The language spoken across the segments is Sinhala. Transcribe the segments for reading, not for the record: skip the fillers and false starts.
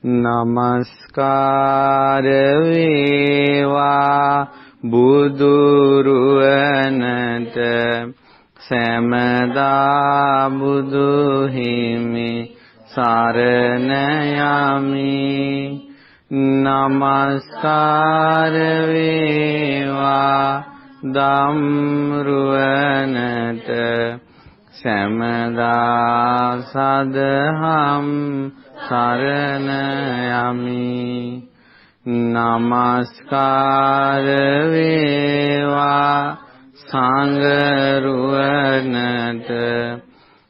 නමස්කාර වේවා බුදුරුවනට සෑමදා බුදු හිමි සරණ යමි. නමස්කාර වේවා ධම්රුවනට සෑමදා සදහම් සරණ යමි. නමස්කාර වේවා සංඝරුවනට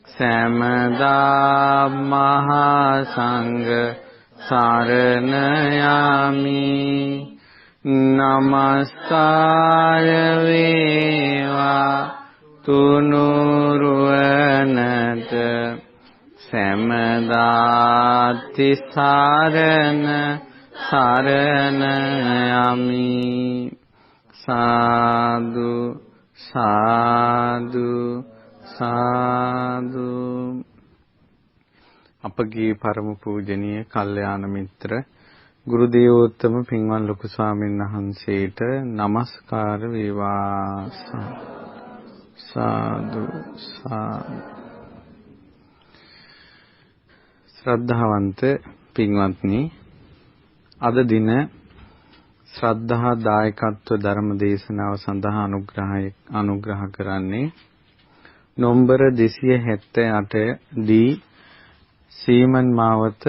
සෑමදා මහා සංඝ සරණ යමි. නමස්කාර වේවා තුනුරුවනට සෑමදා තිසරණ සරණ යමි. සාදු සාදු සාදු. අපගේ පරම පූජනීය කල්යාණ මිත්‍ර ගුරු දේවෝත්තම පින්වත් ලොකු ස්වාමීන් වහන්සේට নমස්කාර වේවා. සාදු සාදු. ශ්‍රද්ධාවන්ත පින්වත්නි, අද දින ශ්‍රද්ධා දායකත්ව ධර්ම දේශනාව සඳහා අනුග්‍රහ කරන්නේ නොම්බර 278 දී සීමන් මාවත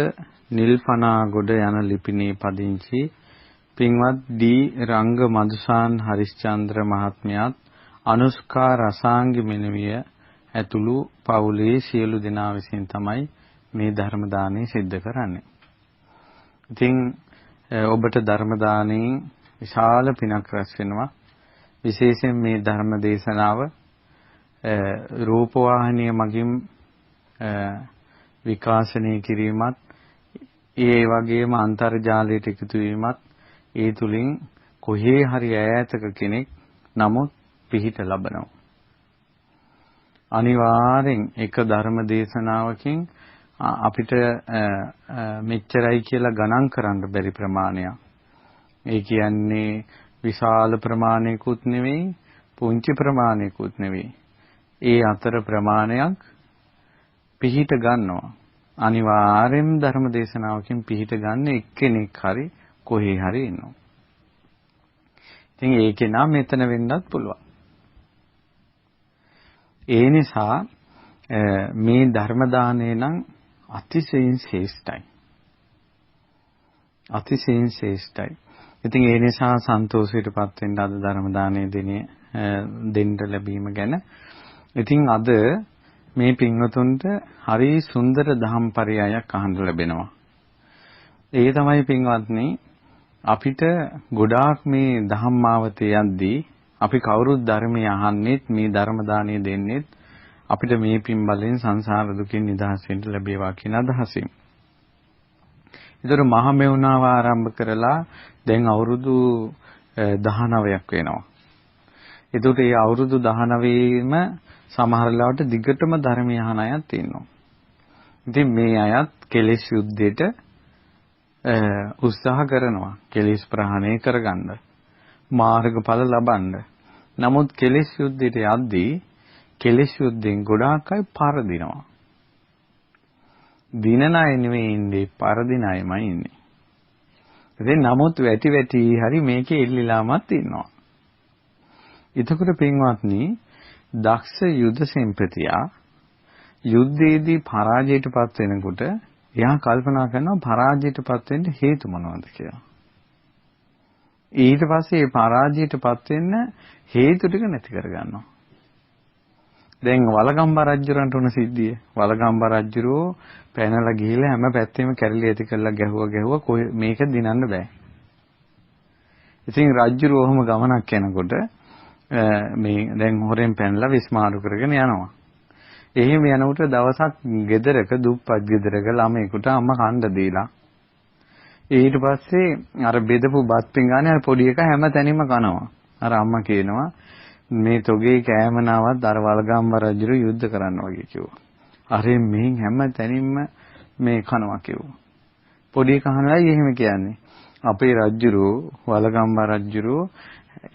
නිල්පනාගොඩ යන ලිපිනේ පදිංචි පින්වත් ඩී රංග මදුසාන් හරිස්චන්ද්‍ර මහත්මයාත් අනුස්කා රසාංගි මෙනවිය ඇතුළු පවුලේ සියලු දෙනා විසින් තමයි මේ ධර්ම දානය සිද්ධ කරන්නේ. ඉතින් ඔබට ධර්ම දාණයෙන් විශාල පිනක් රැස් වෙනවා. විශේෂයෙන් මේ ධර්ම දේශනාව රූපවාහිනිය මගින් විකාශනය කිරීමත්, ඒ වගේම අන්තර්ජාලයට එකතු වීමත්, ඒ තුලින් කොහේ හරි ඈතක කෙනෙක් නමුත් පිහිට ලබනවා. අනිවාර්යෙන් එක ධර්ම දේශනාවකින් අපිට මෙච්චරයි කියලා ගණන් කරන්න බැරි ප්‍රමාණයක්. ඒ කියන්නේ විශාල ප්‍රමාණයකුත් නෙවෙයි, පුංචි ප්‍රමාණයකුත් නෙවෙයි. ඒ අතර ප්‍රමාණයක් පිහිට ගන්නවා. අනිවාර්යෙන් ධර්ම දේශනාවකින් පිහිට ගන්න එක්කෙනෙක් හරි කොහේ හරි ඉන්නවා. ඉතින් ඒකේ නම් මෙතන වෙන්නත් පුළුවන්. ඒ නිසා මේ ධර්ම දාණය නම් අතිශයින් ශ්‍රේෂ්ඨයි. අතිශයින් ශ්‍රේෂ්ඨයි. ඉතින් ඒ නිසා සන්තෝෂයටපත් වෙන්න අද ධර්ම දාණය දෙන්න ලැබීම ගැන. ඉතින් අද මේ පින්වතුන්ට හරි සුන්දර දහම් පරයයක් අහන්න ලැබෙනවා. ඒ තමයි පින්වත්නි, අපිට ගොඩාක් මේ ධම්මාවතේ යද්දී අපි කවුරුත් ධර්මය අහන්නෙත්, මේ ධර්ම දාණය දෙන්නෙත් අපිට මේ පින් බලෙන් සංසාර දුකින් නිදහස් වෙන්න ලැබේවා කියන අදහසින්. ඒතර මහා මෙවුනාව ආරම්භ කරලා දැන් අවුරුදු 19ක් වෙනවා. ඒකට මේ අවුරුදු 19ෙම සමහර ලාවට දිගටම ධර්මය අහන අයත් ඉන්නවා. ඉතින් මේ අයත් කෙලෙස් යුද්ධයට උත්සාහ කරනවා. කෙලෙස් ප්‍රහාණය කරගන්න, මාර්ගඵල ලබන්න. නමුත් කෙලෙස් යුද්ධයට යද්දී කෙලෙස් යුද්ධෙන් ගොඩාක් අය පරදිනවා. දිනන අය නෙවෙයි ඉන්නේ, පරදින අයමයි ඉන්නේ. ඉතින් නමුත් වැටි හරි මේකේ එල්ලිලාමත් ඉන්නවා. එතකොට පින්වත්නි, දක්ෂ යුද සෙන්පතියා යුද්ධයේදී පරාජයටපත් වෙනකොට එයා කල්පනා කරනවා පරාජයටපත් වෙන්න හේතු මොනවද කියලා. ඊට පස්සේ මේ පරාජයටපත් වෙන්න හේතු ටික නැති කරගන්නවා. දැන් වලගම්බා රජුරන්ට උන සිද්ධිය. වලගම්බා රජුරෝ පැනලා ගිහිල්ලා හැම පැත්තෙම කැරලි ඇති කරලා ගැහුවා මේක දිනන්න බෑ. ඉතින් රජුරෝ ඔහොම ගමනක් යනකොට මේ දැන් හොරෙන් පැනලා විස්මාරු කරගෙන යනවා. එහෙම යනකොට දවසක් ගෙදරක දුප්පත් ගෙදරක ළමයෙකුට අම්මා කන්න දීලා ඊට පස්සේ අර බෙදපු බත් පිඟානේ අර පොඩි එකා හැම තැනින්ම කනවා. අර අම්මා කියනවා මේ තොගේ කෑමනාවත් අර වලගම්බා රජුරු යුද්ධ කරන්න වගේ කිව්වා. අර මේ හැම තැනින්ම මේ කනවා කිව්වා. පොඩි කහනලයි එහෙම කියන්නේ. අපේ රජුරෝ වලගම්බා රජුරෝ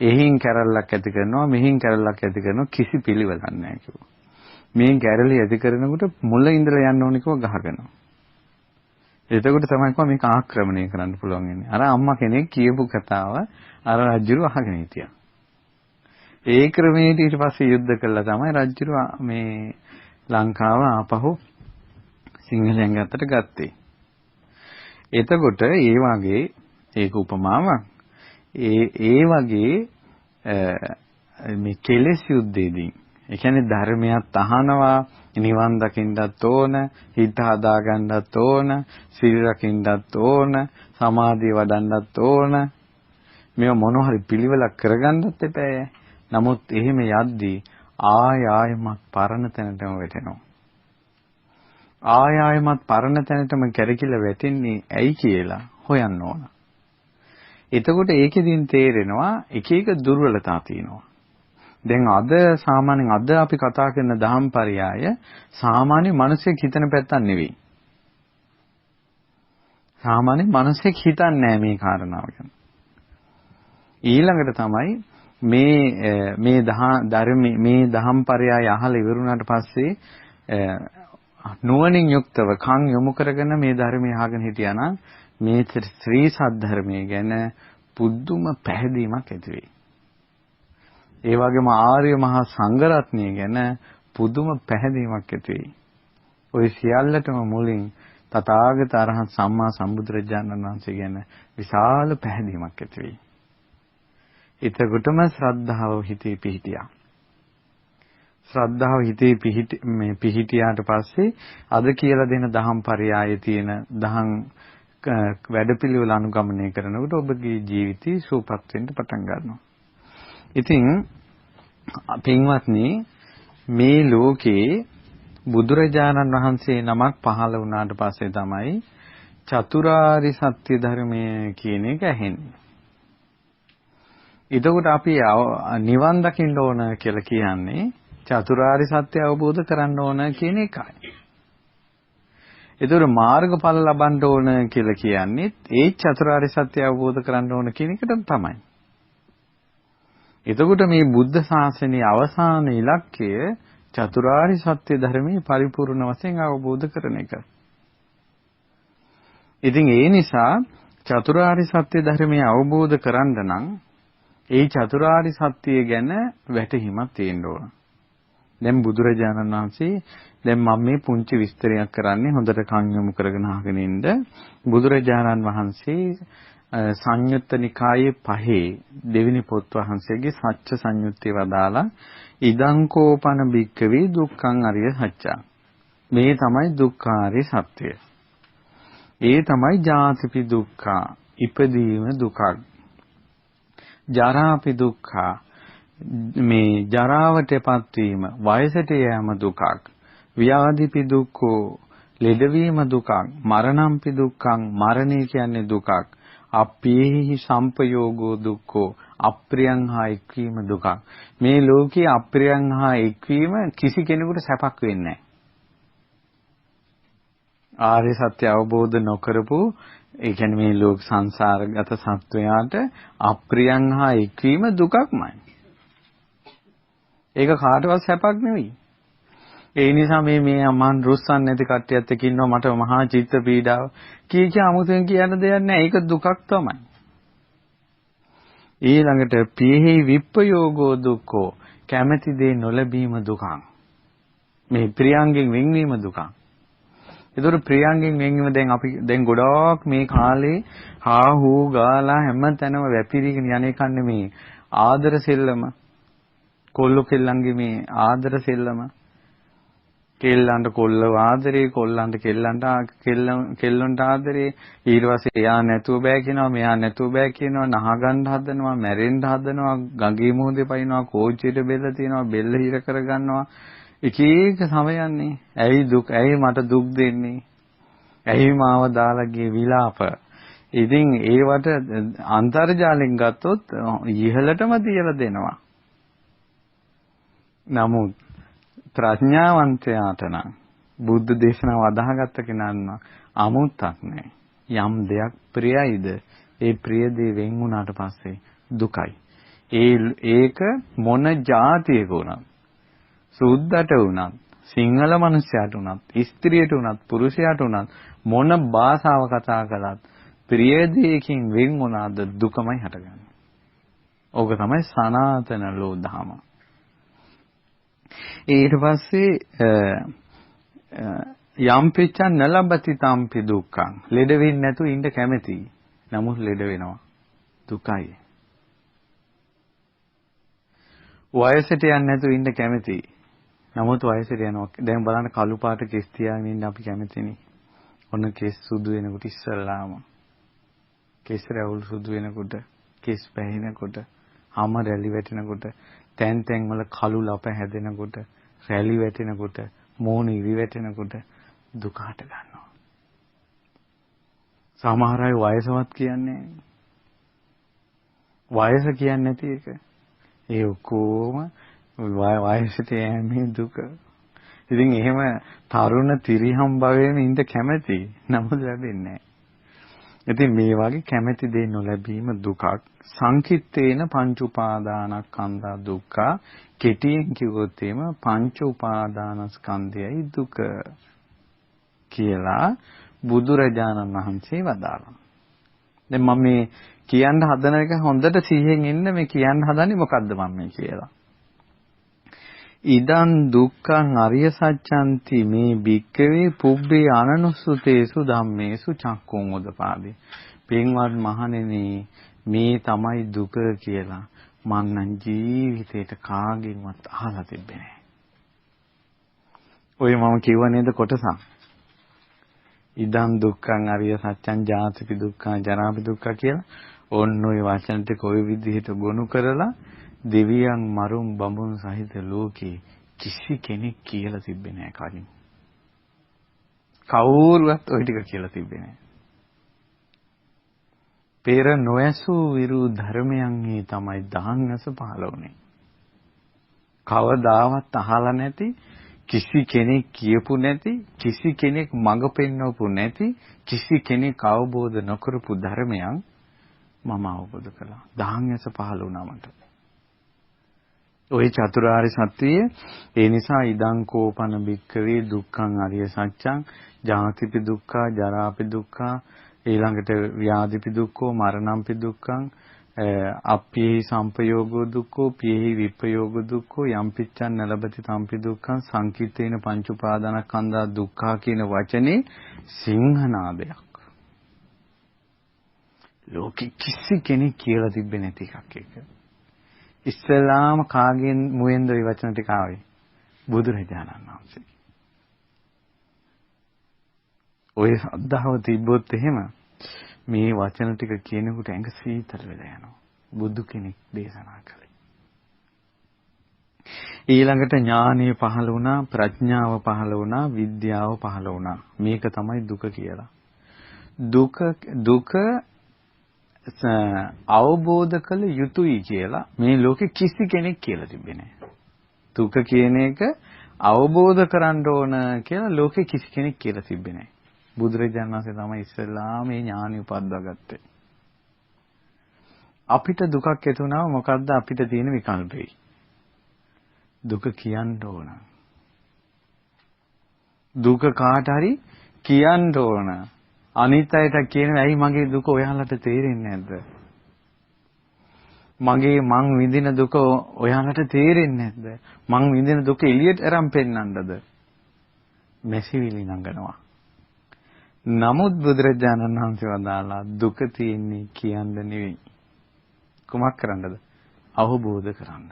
එහින් කැරල්ලක් ඇති කරනවා මෙහින් කැරල්ලක් ඇති කරනවා කිසි පිළිවෙලක් නැහැ කිව්වා. මේ කැරළි ඇති කරනකොට මුල ඉඳලා යන්න ඕනේ කිව්ව ගහගෙනවා. එතකොට තමයි කොහොම මේක ආක්‍රමණය කරන්න පුළුවන් වෙන්නේ. අර අම්මා කෙනෙක් කියපු කතාව අර රජුරෝ අහගෙන හිටියා. ඒ ක්‍රමයට ඊට පස්සේ යුද්ධ කළා තමයි රජුරෝ මේ ලංකාව ආපහු සිංහලයන් අතට ගත්තේ. එතකොට ඒ වගේ ඒක උපමාවක්. ඒ වගේ මේ කෙලෙස් යුද්ධයේදී ඒ කියන්නේ ධර්මයක් අහනවා නිවන් දකින්නත් ඕන හිත හදා ගන්නත් ඕන සිල් රකින්නත් ඕන සමාධිය වඩන්නත් ඕන මේව මොන හරි පිළිවෙලක් කරගන්නත් එපා. නමුත් එහෙම යද්දී ආයෙමත් පරණ තැනටම වැටෙනවා. ආයෙමත් පරණ තැනටම කැරකිලා වැටෙන්නේ ඇයි කියලා හොයන්න ඕන. එතකොට ඒකෙදින් තේරෙනවා එක එක දුර්වලතා තියෙනවා. දැන් සාමාන්‍යයෙන් අද අපි කතා කරන දහම්පරයය සාමාන්‍ය මිනිස්සෙක් හිතන පැත්තක් නෙවෙයි. සාමාන්‍ය මිනිස්සෙක් හිතන්නේ නැහැ මේ කාරණාව ගැන. ඊළඟට තමයි මේ දහම්පරයය අහලා ඉවරුණාට පස්සේ නුවණින් යුක්තව කන් යොමු කරගෙන මේ ධර්මය අහගෙන හිටියානම් මේ ශ්‍රී සද්ධර්මයේ ගැන පුදුම පැහැදීමක් ඇති වෙයි. ඒ වගේම ආර්ය මහා සංඝරත්නය ගැන පුදුම පැහැදීමක් ඇති වෙයි. ওই සියල්ලටම මුලින් තථාගත අරහත් සම්මා සම්බුදුරජාණන් වහන්සේ ගැන විශාල පැහැදීමක් ඇති වෙයි. එතකොටම ශ්‍රද්ධාව හිතේ පිහිටියා. ශ්‍රද්ධාව හිතේ පිහිටියාට පස්සේ අද කියලා දෙන දහම් පරයයේ තියෙන දහම් වැඩපිළිවෙල අනුගමනය කරනකොට ඔබගේ ජීවිතය සුවපත් වෙන්න පටන් ගන්නවා. ඉතින් පින්වත්නි මේ ලෝකේ බුදුරජාණන් වහන්සේ නමක් පහළ වුණාට පස්සේ තමයි චතුරාර්ය සත්‍ය ධර්මය කියන එක ඇහෙන්නේ. එතකොට අපි නිවන් දකින්න ඕන කියලා කියන්නේ චතුරාර්ය සත්‍ය අවබෝධ කරන්න ඕන කියන එකයි. ඒතර මාර්ගඵල ලබන්න ඕන කියලා කියන්නේ ඒ චතුරාර්ය සත්‍ය අවබෝධ කරන්න ඕන කියන එකට තමයි. එතකොට මේ බුද්ධ ශාසනයේ අවසාන ඉලක්කය චතුරාර්ය සත්‍ය ධර්මයේ පරිපූර්ණ වශයෙන් අවබෝධ කරන එක. ඉතින් ඒ නිසා චතුරාර්ය සත්‍ය ධර්මයේ අවබෝධ කරන්න නම් ඒ චතුරාර්ය සත්‍ය ගැන වැටහීමක් තියෙන්න ඕන. දැන් බුදුරජාණන් වහන්සේ දැන් මම මේ පුංචි විස්තරයක් කරන්නේ හොඳට කන් යොමු කරගෙන අහගෙන ඉන්න. බුදුරජාණන් වහන්සේ සංයුත්ත නිකායේ 5 දෙවෙනි පොත් වහන්සේගේ සත්‍ය සංයුත්තේ වදාලා ඉදං කෝපන බික්කවේ දුක්ඛං අරිය සත්‍යං. මේ තමයි දුක්ඛාරිය සත්‍යය. ඒ තමයි ජාතිපි දුක්ඛා ඉපදීම දුකක්. ජරාපි දුක්ඛා මේ ජරාවටපත් වීම වයසට යෑම දුකක්. ව්‍යාධිපි දුක්ඛෝ ලෙඩවීම දුකක්. මරණම්පි දුක්ඛං මරණය කියන්නේ දුකක්. අප්පේහි සම්පයෝගෝ දුක්ඛෝ අප්‍රියං හා එක්වීම දුකක්. මේ ලෝකයේ අප්‍රියං හා එක්වීම කිසි කෙනෙකුට සැපක් වෙන්නේ නැහැ. ආර්ය සත්‍ය අවබෝධ නොකරපු ඒ කියන්නේ මේ ලෝක සංසාරගත සත්වයාට අප්‍රියං හා එක්වීම දුකක්මයි. ඒක කාටවත් සැපක් නෙවෙයි. ඒ නිසා මේ මන් රුස්සන් නැති කට්ටියත් එක්ක ඉන්නවා මට මහා චිත්ත පීඩාව කීක 아무තෙන් කියන දෙයක් නැහැ. ඒක දුකක් තමයි. ඊළඟට පියෙහි විප්පයෝගෝ දුක්ඛෝ කැමැති දේ නොලැබීම දුකක්. මේ ප්‍රියංගෙන් වෙන්වීම දුකක්. ඒතර ප්‍රියංගෙන් වෙන්වීම දැන් ගොඩාක් මේ කාලේ හාහූ ගාලා හැම තැනම වැපිරිගෙන යන එක නෙමේ ආදර සෙල්ලම. කොල්ලෝ කෙල්ලන්ගේ මේ ආදර සෙල්ලම. කෙල්ලන්ට කොල්ලව ආදරේ කොල්ලන්ට කෙල්ලන්ට ආදරේ ඊට පස්සේ එයා නැතුව බෑ කියනවා මෙයා නැතුව බෑ කියනවා නහගන්න හදනවා මැරෙන්න හදනවා ගඟේ මුහුදේ පයින්නවා කෝච්චියට බෙල්ල තියනවා බෙල්ල හිර කරගන්නවා එක එක සමයන්නේ ඇයි මට දුක් දෙන්නේ ඇයි මාව දාලා ගියේ විලාප ඉතින් ඒවට අන්තර්ජාලයෙන් ගත්තොත් ඉහළටම තියලා දෙනවා නමුත් ප්‍රඥාවන්තයාට නම් බුද්ධ දේශනාව අදාහගත්ත කෙනාට අමුත්තක් නැහැ. යම් දෙයක් ප්‍රියයිද ඒ ප්‍රිය දේ වෙන් වුණාට පස්සේ දුකයි. ඒක මොන જાතියක වුණත් සුද්දට වුණත් සිංහල මිනිසයාට වුණත් ස්ත්‍රියට වුණත් පුරුෂයාට වුණත් මොන භාෂාව කතා කළත් ප්‍රිය දෙයකින් වෙන් වුණාද දුකමයි හටගන්නේ. ඕක තමයි සනාතන ලෝ දහම. ඊට පස්සේ යම් පිච්ඡන් නලබති තම්පි දුක්ඛං. ලෙඩ වෙන්නේ නැතුව ඉන්න කැමැති. නමුත් ලෙඩ වෙනවා. දුකයි. වයසට යන්නේ නැතුව ඉන්න කැමැති. නමුත් වයසට යනවා. දැන් බලන්න කළු පාට කෙස් තියාගෙන ඉන්න අපි කැමතිනේ. ඔන්න කෙස් සුදු වෙනකොට ඉස්සල්ලාම කෙස් රැවුල් සුදු වෙනකොට කෙස් පැහිනකොට හැම රැලි වැටෙනකොට තැන් තැන් වල කළු ලප හැදෙනකොට රැලි වැටෙනකොට මෝන ඉරි වැටෙනකොට දුක හට ගන්නවා. සමහර අය වයසවත් කියන්නේ වයස කියන්නේ නැති එක. ඒ ඔක්කොම වයසට යෑමේ දුක. ඉතින් එහෙම තරුණ තිරිහම් භවයෙන් ඉඳ කැමැති නමුත් ලැබෙන්නේ නැහැ. ඉතින් මේ වගේ කැමැති දේ නොලැබීම දුකක්. සංකිට්ඨේන පංච උපාදානස්කන්ධා දුක්ඛ. කෙටියෙන් කිව්වොත් එම පංච උපාදානස්කන්ධයයි දුක කියලා බුදුරජාණන් වහන්සේ වදාළා. දැන් මම මේ කියන්න හදන එක හොඳට සිහියෙන් ඉන්න මේ කියන්න හදන්නේ මොකද්ද මම මේ කියලා. ඉදං දුක්ඛං අරිය සත්‍යන්ති මේ භික්ඛවේ පුබ්බේ අනනුසුතේසු ධම්මේසු චක්කුං උදපාදි. පින්වත් මහණෙනි මේ තමයි දුක කියලා මම නම් ජීවිතේට කාගෙන්වත් අහලා තිබ්බේ නැහැ. ඔය මම කිව්ව නේද කොටසක්. ඉදං දුක්ඛං අරිය සත්‍යං ජාතිපි දුක්ඛං ජරාපි දුක්ඛ කියලා ඔන්න ඔය වචන ටික ඔය විදිහට ගොනු කරලා දෙවියන් මරුන් බඹුන් සහිත ලෝකේ කිසි කෙනෙක් කියලා තිබ්බේ නැහැ කලින්. කවුරුවත් ওই ටික කියලා තිබ්බේ නැහැ. පෙර නොයසූ විරු ධර්මයන්හි තමයි දහංගස පහළ වුනේ. කවදාවත් අහලා නැති කිසි කෙනෙක් කියපු නැති කිසි කෙනෙක් මඟ පෙන්වපු නැති කිසි කෙනෙක් අවබෝධ නොකරපු ධර්මයන් මම අවබෝධ කළා. දහංගස පහළ වුණා මට. ওই චතුරාර්ය සත්‍යය ඒ නිසා ඉදං කෝපන භික්ඛවේ දුක්ඛං අරිය සත්‍යං ජාතිපි දුක්ඛ ජරාපි දුක්ඛ ඊළඟට ව්‍යාධිපි දුක්ඛෝ මරණම්පි දුක්ඛං අප්පිහි සම්පයෝගෝ දුක්ඛෝ පියෙහි විප්පයෝගෝ දුක්ඛෝ යම් පිච්ඡන් නලබති තම්පි දුක්ඛං සංකිට්ඨේන පංච උපාදානස්කන්ධා දුක්ඛා කියන වචනේ සිංහනාදයක්. ලෝකෙ කිසි කෙනෙක් කියලා තිබෙන්නේ නැති එකක් ඒක. ඉස්ලාම කාගෙන් මුවෙන්ද මේ වචන ටික ආවේ? බුදුරජාණන් වහන්සේ. ඔය ශ්‍රද්ධාව තිබ්බොත් එහෙම මේ වචන ටික කියනකොට ඇඟ සීතල වෙලා යනවා. බුදු කෙනෙක් දේශනා කළේ. ඊළඟට ඥානය පහළ වුණා, ප්‍රඥාව පහළ වුණා, විද්‍යාව පහළ වුණා. මේක තමයි දුක කියලා. දුක අවබෝධ කළ යුතුයි කියලා මේ ලෝකෙ කිසි කෙනෙක් කියලා තිබෙන්නේ නැහැ. දුක කියන එක අවබෝධ කරන්න ඕන කියලා ලෝකෙ කිසි කෙනෙක් කියලා තිබෙන්නේ නැහැ. බුදුරජාණන් වහන්සේ තමයි ඉස්සෙල්ලාම මේ ඥානි උපද්දවා ගත්තේ. අපිට දුකක් ඇති වුණාම මොකද්ද අපිට තියෙන විකල්පේ? දුක කියන්න ඕන. දුක කාට හරි කියන්න ඕන. අනිත් අයට කියනවා ඇයි මගේ දුක ඔයාලට තේරෙන්නේ නැද්ද? මං විඳින දුක ඔයාලට තේරෙන්නේ නැද්ද? මං විඳින දුක එළියට අරන් පෙන්නන්නද? මෙසිවිලි නංගනවා. නමුත් බුදුරජාණන් වහන්සේ වදාලා දුක තියෙන්නේ කියන්න නෙවෙයි. කුමක් කරන්නද? අවබෝධ කරන්න.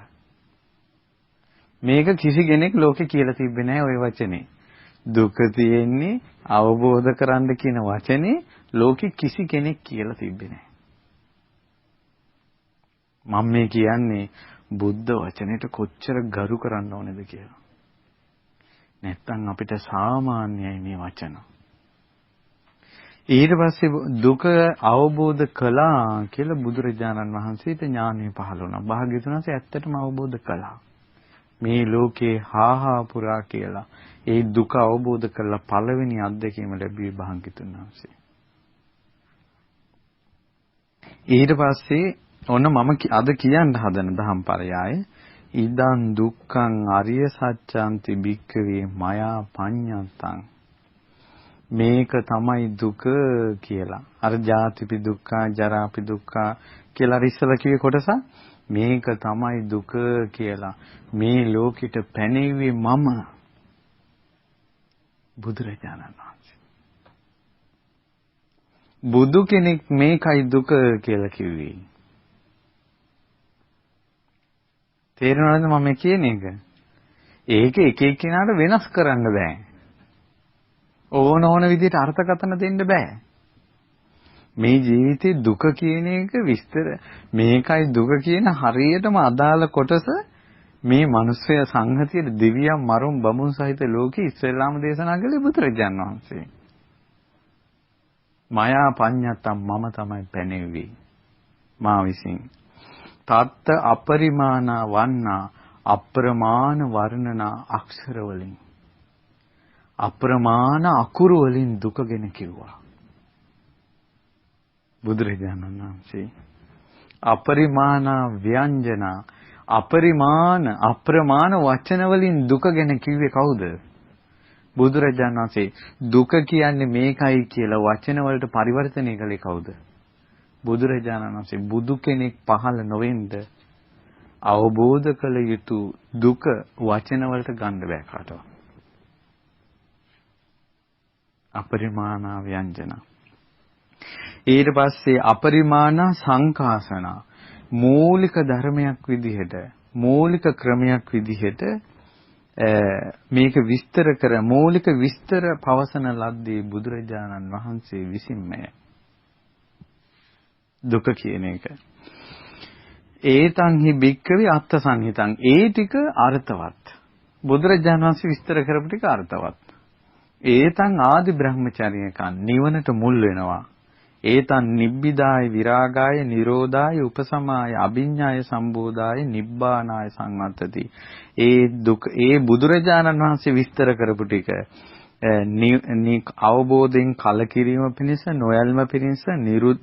මේක කිසි කෙනෙක් ලෝකේ කියලා තිබ්බේ නැහැ ওই වචනේ. දුක තියෙන්නේ අවබෝධ කරන්න කියන වචනේ ලෝකේ කිසි කෙනෙක් කියලා තිබ්බේ නැහැ. මම මේ කියන්නේ බුද්ධ වචනයට කොච්චර ගරු කරන්න ඕනේද කියලා. නැත්තම් අපිට සාමාන්‍යයි මේ වචන. ඊට පස්සේ දුක අවබෝධ කළා කියලා බුදුරජාණන් වහන්සේට ඥානය පහළ වුණා. භාග්‍යවතුන් වහන්සේ ඇත්තටම අවබෝධ කළා. මේ ලෝකේ හාහා පුරා කියලා ඒ දුක අවබෝධ කරලා පළවෙනි අත්දැකීම ලැබුවේ භාග්‍යවතුන් වහන්සේ. ඊට පස්සේ ඔන්න මම අද කියන්න හදන දහම් පරයය ඉදං දුක්ඛං අරිය සත්‍යන්ති භික්ඛවේ මයා පඤ්ඤත්තං. මේක තමයි දුක කියලා. අර ජාතිපි දුක්ඛ, ජරාපි දුක්ඛ කියලා ඉස්සලා කිව්වේ කොටස. මේක තමයි දුක කියලා. මේ ලෝකෙට පැනෙව්වේ මම බුදුරජාණන් වහන්සේ. බුදු කෙනෙක් මේකයි දුක කියලා කිව්වේ. තේරෙනවද මම කියන එක? ඒක එක එක්කෙනාට වෙනස් කරන්න බෑ. ඕන විදිහට අර්ථකථන දෙන්න බෑ. මේ ජීවිතේ දුක කියන එක විස්තර මේකයි දුක කියන හරියටම අදාළ කොටස මේ මිනිස්සය සංහතියේ දිව්‍යම් මරුම් බමුණු සහිත ලෝකෙ ඉස්ලාම දේශනා කළේ බුදුරජාණන් වහන්සේ. මායා පඤ්ඤත්තම් මම තමයි පැනෙව්වේ. මා විසින් තත්ත අපරිමාණ වන්නා අප්‍රමාණ වර්ණනා අක්ෂර වලින් අප්‍රමාණ අකුරු වලින් දුක ගැන කිව්වා බුදුරජාණන් වහන්සේ. අපරිමාණ ව්‍යංජන අප්‍රමාණ වචන වලින් දුක ගැන කිව්වේ කවුද? බුදුරජාණන් වහන්සේ. දුක කියන්නේ මේකයි කියලා වචන වලට පරිවර්තනය කළේ කවුද? බුදුරජාණන් වහන්සේ. බුදු කෙනෙක් පහළ නොවෙන්න අවබෝධ කළ යුතු දුක වචන වලට ගන්න බෑ කාටවත්. අපරිමාණ ව්‍යංජන. ඊට පස්සේ අපරිමාණ සංඛාසන මූලික ධර්මයක් විදිහට මූලික ක්‍රමයක් විදිහට මේක විස්තර කර මූලික විස්තර පවසන ලද්දේ බුදුරජාණන් වහන්සේ විසින්මය. දුක කියන එක. ඒතං හි භික්ඛවේ අත්ථ සංහිතං. ඒ ටික අර්ථවත්. බුදුරජාණන් වහන්සේ විස්තර කරපු ටික අර්ථවත්. ඒතං ආදි බ්‍රහ්මචර්යකන් නිවනට මුල් වෙනවා. ඒතං නිබ්බිදාය විරාගාය නිරෝධාය උපසමාය අභිඤ්ඤාය සම්බෝධාය නිබ්බානාය සංවත්තති. ඒ දුක ඒ බුදුරජාණන් වහන්සේ විස්තර කරපු ටික අවබෝධයෙන් කලකිරීම පිණිස නොයල්ම පිණිස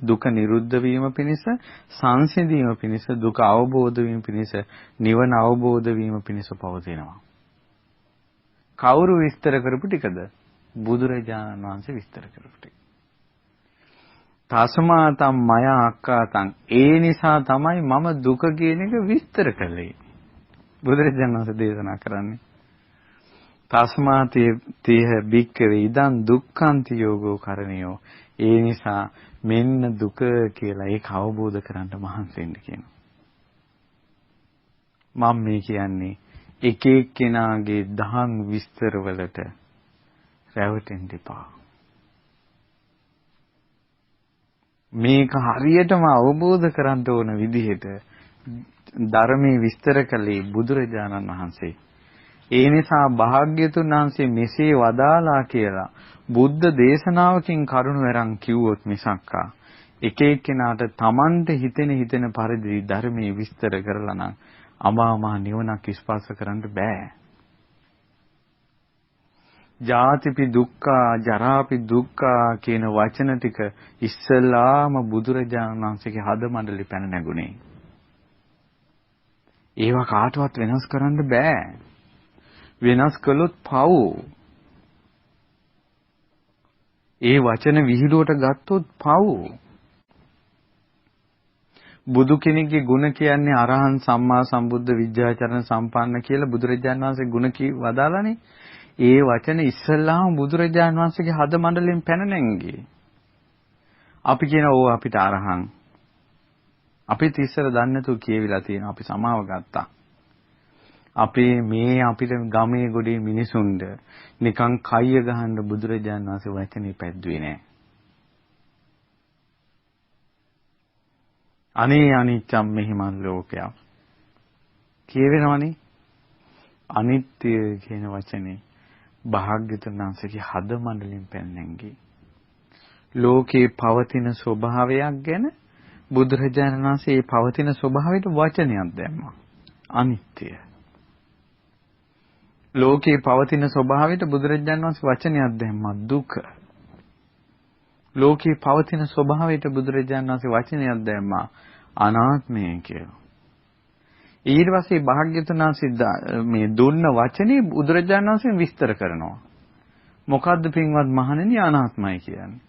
දුක නිරුද්ධ වීම පිණිස සංසිඳීම පිණිස දුක අවබෝධ වීම පිණිස නිවන අවබෝධ වීම පිණිස පවතිනවා. කවුරු විස්තර කරපු ටිකද? බුදුරජාණන් වහන්සේ විස්තර කරපු ටික. තස්මාතම් මයා අක්කාතං. ඒ නිසා තමයි මම දුක කියන එක විස්තර කළේ. බුදුරජාණන් වහන්සේ දේශනා කරන්නේ. තස්මාතේ තේහ භික්ඛවේ ඉදං දුක්ඛන්ති යෝගෝ කරණියෝ. ඒ නිසා මෙන්න දුක කියලා ඒක අවබෝධ කරගන්න මහන්සි වෙන්න කියනවා. මම මේ කියන්නේ එක එක්කෙනාගේ දහම් විස්තර වලට රැවටෙන්න එපා. මේක හරියටම අවබෝධ කරගන්න ඕන විදිහට ධර්මයේ විස්තර කළේ බුදුරජාණන් වහන්සේ. ඒ නිසා භාග්‍යතුන් වහන්සේ මෙසේ වදාලා කියලා බුද්ධ දේශනාවකින් කරුණ වරන් කිව්වොත් මිසක්කා එක එක්කෙනාට Tamante හිතෙන පරිදි ධර්මයේ විස්තර කරලා නම් අමා මහ නිවනක් ස්පර්ශ කරන්න බෑ. ජාතිපි දුක්ඛ ජරාපි දුක්ඛ කියන වචන ටික ඉස්සලාම බුදුරජාණන් වහන්සේගේ හද මණ්ඩලෙ පැන නැගුණේ. ඒවා කාටවත් වෙනස් කරන්න බෑ. වෙනස් කළොත් පව්. ඒ වචන විහිළුවට ගත්තොත් පව්. බුදු කෙනෙක්ගේ ගුණ කියන්නේ අරහන් සම්මා සම්බුද්ධ විද්‍යාචරණ සම්පන්න කියලා බුදුරජාණන් වහන්සේ ගුණ වදාලානේ. ඒ වචන ඉස්සල්ලාම බුදුරජාණන් වහන්සේගේ හද මණ්ඩලෙන් පැන නැංගේ. අපි කියන ඕ අපිට අරහන්. අපිත් ඉස්සර දන්නේ නැතුව කියවිලා තියෙනවා. අපි සමාව ගත්තා. අපිට ගමේ ගොඩේ මිනිසුන්ට නිකන් කයිය ගහන්න බුදුරජාණන් වහන්සේ වචනේ පැද්දුවේ නෑ. අනේ අනිච්චම් මෙහිමන් ලෝකයක් කියවෙනවනේ. අනිත්‍ය කියන වචනේ භාග්‍යතුන් වහන්සේගේ හද මණ්ඩලෙන් පැනනැංගේ. ලෝකේ පවතින ස්වභාවයක් ගැන බුදුරජාණන් වහන්සේ මේ පවතින ස්වභාවයට වචනයක් දැම්මා. අනිත්‍ය. ලෝකේ පවතින ස්වභාවයට බුදුරජාණන් වහන්සේ වචනයක් දැම්මා. දුක. ලෝකේ පවතින ස්වභාවයට බුදුරජාණන් වහන්සේ වචනයක් දැම්මා අනාත්මය කියලා. ඊට පස්සේ භාග්‍යවතුන් වහන්සේ මේ දුන්න වචනේ බුදුරජාණන් වහන්සේ විස්තර කරනවා. මොකද්ද පින්වත් මහණෙනි අනාත්මයි කියන්නේ?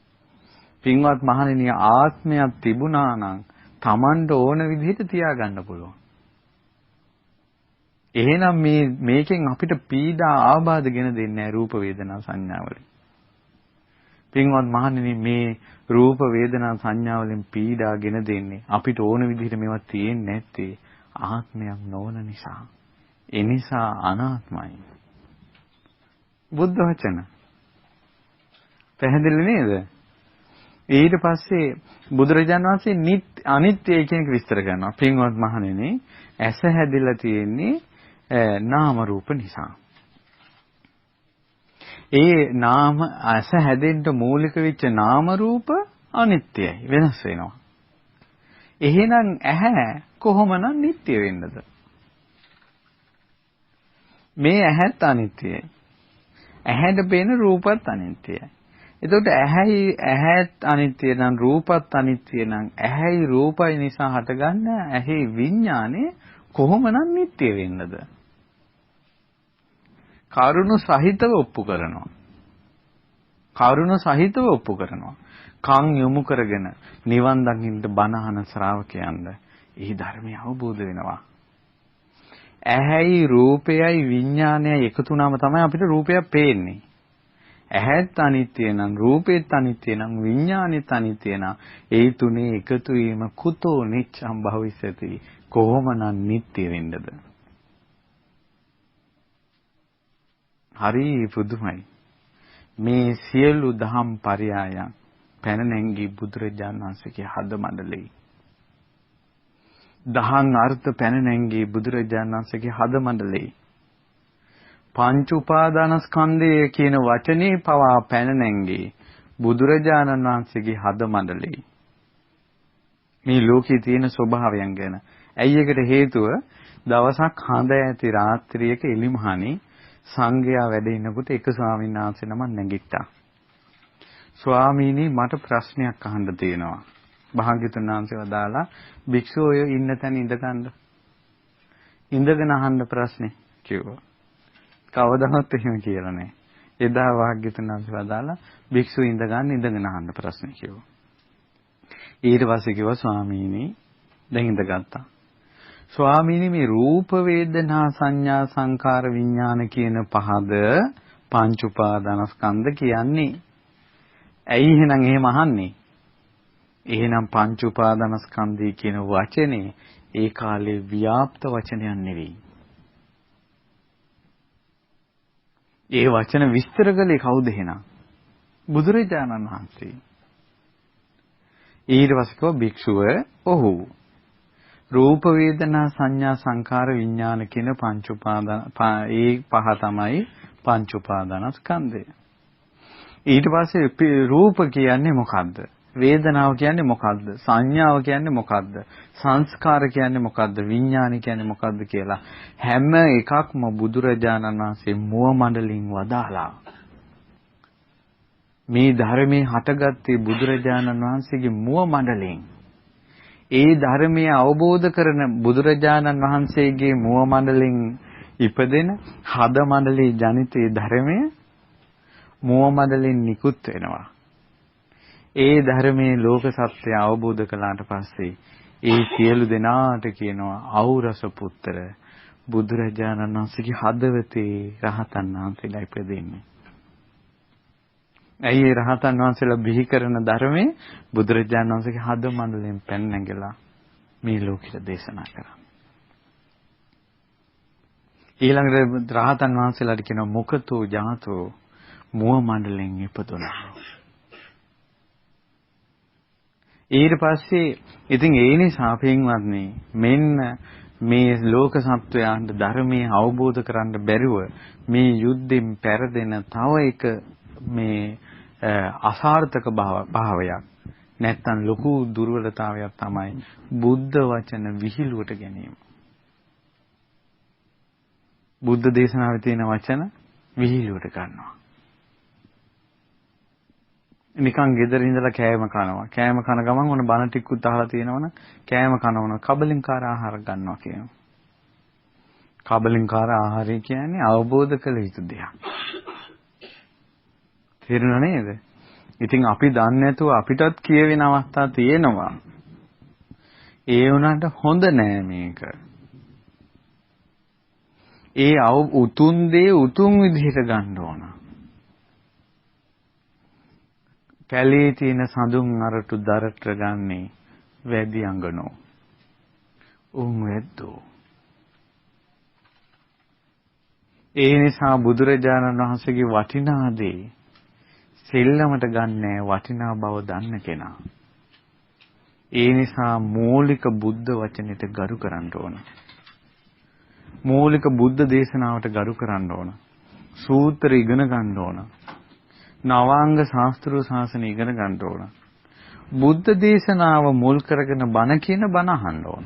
පින්වත් මහණෙනි ආත්මයක් තිබුණා නම් Tamanට ඕන විදිහට තියාගන්න පුළුවන්. එහෙනම් මේකෙන් අපිට පීඩා ආබාධ ගෙන දෙන්නේ නැහැ රූප වේදනා සංඥාවලින්. පින්වත් මහණෙනි මේ රූප වේදනා සංඥාවලින් පීඩා ගෙන දෙන්නේ අපිට ඕන විදිහට මේවා තියෙන්නේ නැත්තේ ආත්මයක් නොවන නිසා. ඒ නිසා අනාත්මයි. බුද්ධ වචන. පැහැදිලි නේද? ඊට පස්සේ බුදුරජාණන් වහන්සේ අනිත්‍යය කියන එක විස්තර කරනවා. පින්වත් මහණෙනි ඇස හැදිලා තියෙන්නේ නාම රූප නිසා. ඒ නාම ඇස හැදෙන්න මූලික වෙච්ච නාම රූප අනිත්‍යයි වෙනස් වෙනවා. එහෙනම් ඇහැ කොහොමනම් නිට්ටය වෙන්නද? මේ ඇහත් අනිත්‍යයි. ඇහැට පේන රූපත් අනිත්‍යයි. එතකොට ඇහැත් අනිත්‍ය නම් රූපත් අනිත්‍ය නම් ඇහැයි රූපයි නිසා හටගන්න ඇහි විඥානේ කොහොමනම් නිට්ටය වෙන්නද? කරුණ සහිතව ඔප්පු කරනවා. කරුණ සහිතව ඔප්පු කරනවා. කන් යොමු කරගෙන නිවන් දකින්න බණහන ශ්‍රාවකයන්ද ඒ ධර්මය අවබෝධ වෙනවා. ඇහැයි රූපයයි විඥානයයි එකතු වුණාම තමයි අපිට රූපයක් පේන්නේ. ඇහත් අනිත්‍ය නම් රූපෙත් අනිත්‍ය නම් විඥානෙත් අනිත්‍ය නම් ඒ තුනේ එකතු වීම කුතෝ නිච්ඡම් භවිස්සති කොහොමනම් නිට්ටය වෙන්නද? හරි පුදුමයි. මේ සියලු දහම් පරයයන් පැන නැංගී බුදුරජාණන් වහන්සේගේ හද මණ්ඩලෙයි. දහම් අර්ථ පැන නැංගී බුදුරජාණන් වහන්සේගේ හද මණ්ඩලෙයි. පංච උපාදානස්කන්ධය කියන වචනේ පවා පැන නැංගී බුදුරජාණන් වහන්සේගේ හද මණ්ඩලෙයි. මේ ලෝකයේ තියෙන ස්වභාවයන් ගැන. ඇයි ඒකට හේතුව? දවසක් හඳ ඇති රාත්‍රියක එලිමහනේ සංඝයා වැඩ ඉන්නකොට එක ස්වාමීන් වහන්සේ නමක් නැගිට්ටා. ස්වාමීනි මට ප්‍රශ්නයක් අහන්න තියෙනවා. භාග්‍යවතුන් වහන්සේ වදාලා භික්ෂුව ඔය ඉන්න තැන ඉඳගන්න. ඉඳගෙන අහන්න ප්‍රශ්නේ කිව්වා. කවදාවත් එහෙම කියලා නැහැ. එදා භාග්‍යවතුන් වහන්සේ වදාලා භික්ෂුව ඉඳගෙන අහන්න ප්‍රශ්නේ කිව්වා. ඊට පස්සේ කිව්වා ස්වාමීනි දැන් ඉඳගත්තා. ස්වාමීනි මේ රූප වේදනා සංඥා සංකාර විඥාන කියන පහද පංච උපාදානස්කන්ධ කියන්නේ. ඇයි එහෙනම් එහෙම අහන්නේ? එහෙනම් පංච උපාදානස්කන්ධය කියන වචනේ ඒ කාලේ ව්‍යාප්ත වචනයක් නෙවෙයි. ඒ වචන විස්තර කළේ කවුද එහෙනම්? බුදුරජාණන් වහන්සේ. ඊට පස්සේ භික්ෂුව ඔහු රූප වේදනා සංඥා සංකාර විඥාන කියන පංච උපාදාන ඒ පහ තමයි පංච උපාදානස්කන්ධය. ඊට පස්සේ රූප කියන්නේ මොකද්ද? වේදනාව කියන්නේ මොකද්ද? සංඥාව කියන්නේ මොකද්ද? සංස්කාර කියන්නේ මොකද්ද? විඥාන කියන්නේ මොකද්ද කියලා හැම එකක්ම බුදුරජාණන් වහන්සේ මුව මණ්ඩලින් වදාලා. මේ ධර්මයේ හටගත්තේ බුදුරජාණන් වහන්සේගේ මුව මණ්ඩලෙන්. ඒ ධර්මය අවබෝධ කරන බුදුරජාණන් වහන්සේගේ මුව මණ්ඩලෙන් ඉපදෙන හද මණ්ඩලේ ජනිතේ ධර්මය මුව මණ්ඩලෙන් නිකුත් වෙනවා. ඒ ධර්මයේ ලෝක සත්‍ය අවබෝධ කළාට පස්සේ ඒ සියලු දෙනාට කියනවා අවුරස පුත්‍ර බුදුරජාණන් වහන්සේගේ හදවතේ රහතන් වහන්සේලා ඉපදෙන්නේ. ඇයි ඒ රහතන් වහන්සේලා බිහි කරන ධර්මයේ බුදුරජාණන් වහන්සේගේ හද මණ්ඩලයෙන් පැන නැගලා මේ ලෝකෙට දේශනා කරා. ඊළඟට රහතන් වහන්සේලාට කියනවා මුකතෝ ජාතෝ මුව මණ්ඩලයෙන් ඉපදුණා. ඊට පස්සේ ඉතින් ඒ නිසා පින්වත්නි මෙන්න මේ ලෝක සත්වයන්ට ධර්මයේ අවබෝධ කරන්න බැරිව මේ යුද්ධෙන් පෙරදෙන තව එක මේ අසාර්ථක භාවයක් නැත්තම් ලොකු දුර්වලතාවයක් තමයි බුද්ධ වචන විහිළුවට ගැනීම. බුද්ධ දේශනාවේ තියෙන වචන විහිළුවට ගන්නවා. නිකන් ගෙදර ඉඳලා කෑම කනවා. කෑම කන ගමන් ඔන්න බන ටිකුත් අහලා තියෙනවනම් කෑම කනවන කබලින්කාර ආහාර ගන්නවා කියනවා. කබලින්කාර ආහාරය කියන්නේ අවබෝධ කළ යුතු දෙයක්. තේරුණා නේද? ඉතින් අපි දන්නේ නැතුව අපිටත් කියවෙන අවස්ථා තියෙනවා. ඒ වුණාට හොඳ නෑ මේක. ඒ උතුම් දේ උතුම් විදිහට ගන්න ඕන. කැලේ තියෙන සඳුන් අරටු දරට ගන්නේ වැඩි අඟනෝ. උන් වෙද්දෝ. ඒ නිසා බුදුරජාණන් වහන්සේගේ වටිනා දේ සෙල්ලමට ගන්නෑ වටිනා බව දන්න කෙනා. ඒ නිසා මූලික බුද්ධ වචනෙට ගරු කරන්න ඕන. මූලික බුද්ධ දේශනාවට ගරු කරන්න ඕන. සූත්‍ර ඉගෙන ගන්න ඕන. නවාංග ශාස්ත්‍රීය ශාසනය ඉගෙන ගන්න ඕන. බුද්ධ දේශනාව මුල් කරගෙන බණ කියන බණ අහන්න ඕන.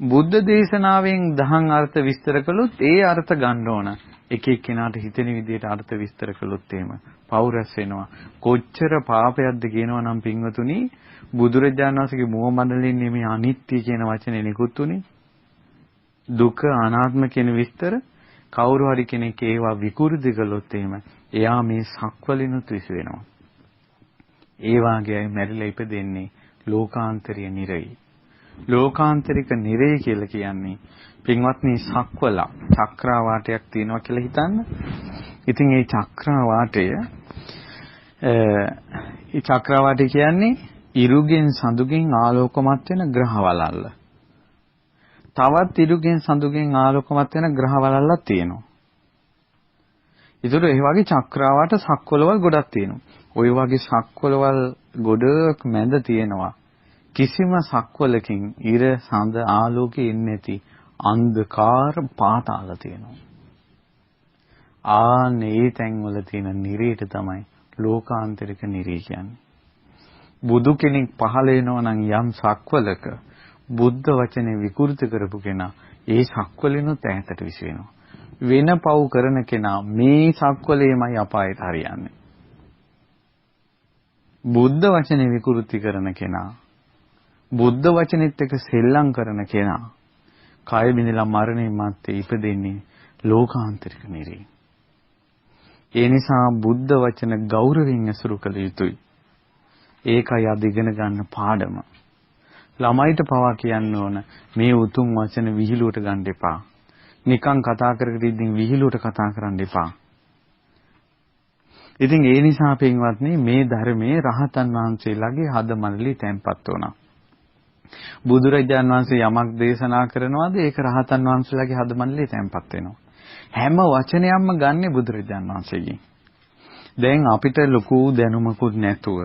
බුද්ධ දේශනාවෙන් දහම් අර්ථ විස්තර කළොත් ඒ අර්ථ ගන්න ඕන. එක එක්කෙනාට හිතෙන විදිහට අර්ථ විස්තර කළොත් එහෙම පෞරස් වෙනවා. කොච්චර පාපයක්ද කියනවා නම් පින්වතුනි බුදුරජාණන් වහන්සේගේ මුව මණ්ඩලෙන් මේ අනිත්‍ය කියන වචනේ නිකුත් උනේ. දුක අනාත්ම කියන විස්තර කවුරු හරි කෙනෙක් ඒවා විකෘති කළොත් එහෙම එයා මේ සක්වලිනුත් විස වෙනවා. ඒ වාගේ අය මැරිලා ඉපදෙන්නේ ලෝකාන්තරීය නිරයි. ලෝකාන්තරික නිරය කියලා කියන්නේ පින්වත්නි සක්වල චක්‍රාවාටයක් තියෙනවා කියලා හිතන්න. ඉතින් මේ චක්‍රාවාටය කියන්නේ ඉරුගෙන් සඳුගෙන් ආලෝකමත් වෙන ග්‍රහවලල්ල. තවත් ඉරුගෙන් සඳුගෙන් ආලෝකමත් වෙන ග්‍රහවලල්ලක් තියෙනවා. ඒතර ඒ වගේ චක්‍රාවාට සක්වලවල් ගොඩක් තියෙනවා. ওই වගේ සක්වලවල් ගොඩක් මැද තියෙනවා. කිසිම සක්වලකින් ඉර සඳ ආලෝකෙ එන්නේ නැති අන්ධකාර පාතාල තියෙනවා. ආනේ තැන්වල තියෙන නිරේට තමයි ලෝකාන්තරික නිරේ කියන්නේ. බුදු කෙනෙක් පහළ වෙනවා නම් යම් සක්වලක බුද්ධ වචනේ විකෘති කරපු කෙනා ඒ සක්වලිනුත් ඈතට විස වෙනවා. වෙන පව් කරන කෙනා මේ සක්වලේමයි අපායට හරියන්නේ. බුද්ධ වචනේ විකෘති කරන කෙනා බුද්ධ වචනෙත් එක්ක සෙල්ලම් කරන කෙනා කය බිඳලා මරණය මැත්තේ ඉපදෙන්නේ ලෝකාන්තරික නිරේ. ඒ නිසා බුද්ධ වචන ගෞරවයෙන් ඇසුරු කළ යුතුයි. ඒකයි අද ඉගෙන ගන්න පාඩම. ළමයිට පවා කියන්න ඕන මේ උතුම් වචන විහිළුවට ගන්න එපා. නිකන් කතා කරගෙන ඉඳින් විහිළුවට කතා කරන්න එපා. ඉතින් ඒ නිසා පින්වත්නි මේ ධර්මයේ රහතන් වහන්සේලාගේ හදමල්ලි තැන්පත් වුණා. බුදුරජාන් වහන්සේ යමක් දේශනා කරනවාද ඒක රහතන් වහන්සේලාගේ හදමල්ලේ තැන්පත් වෙනවා. හැම වචනයක්ම ගන්නෙ බුදුරජාන් වහන්සේගෙන්. දැන් අපිට ලොකු දැනුමකුත් නැතුව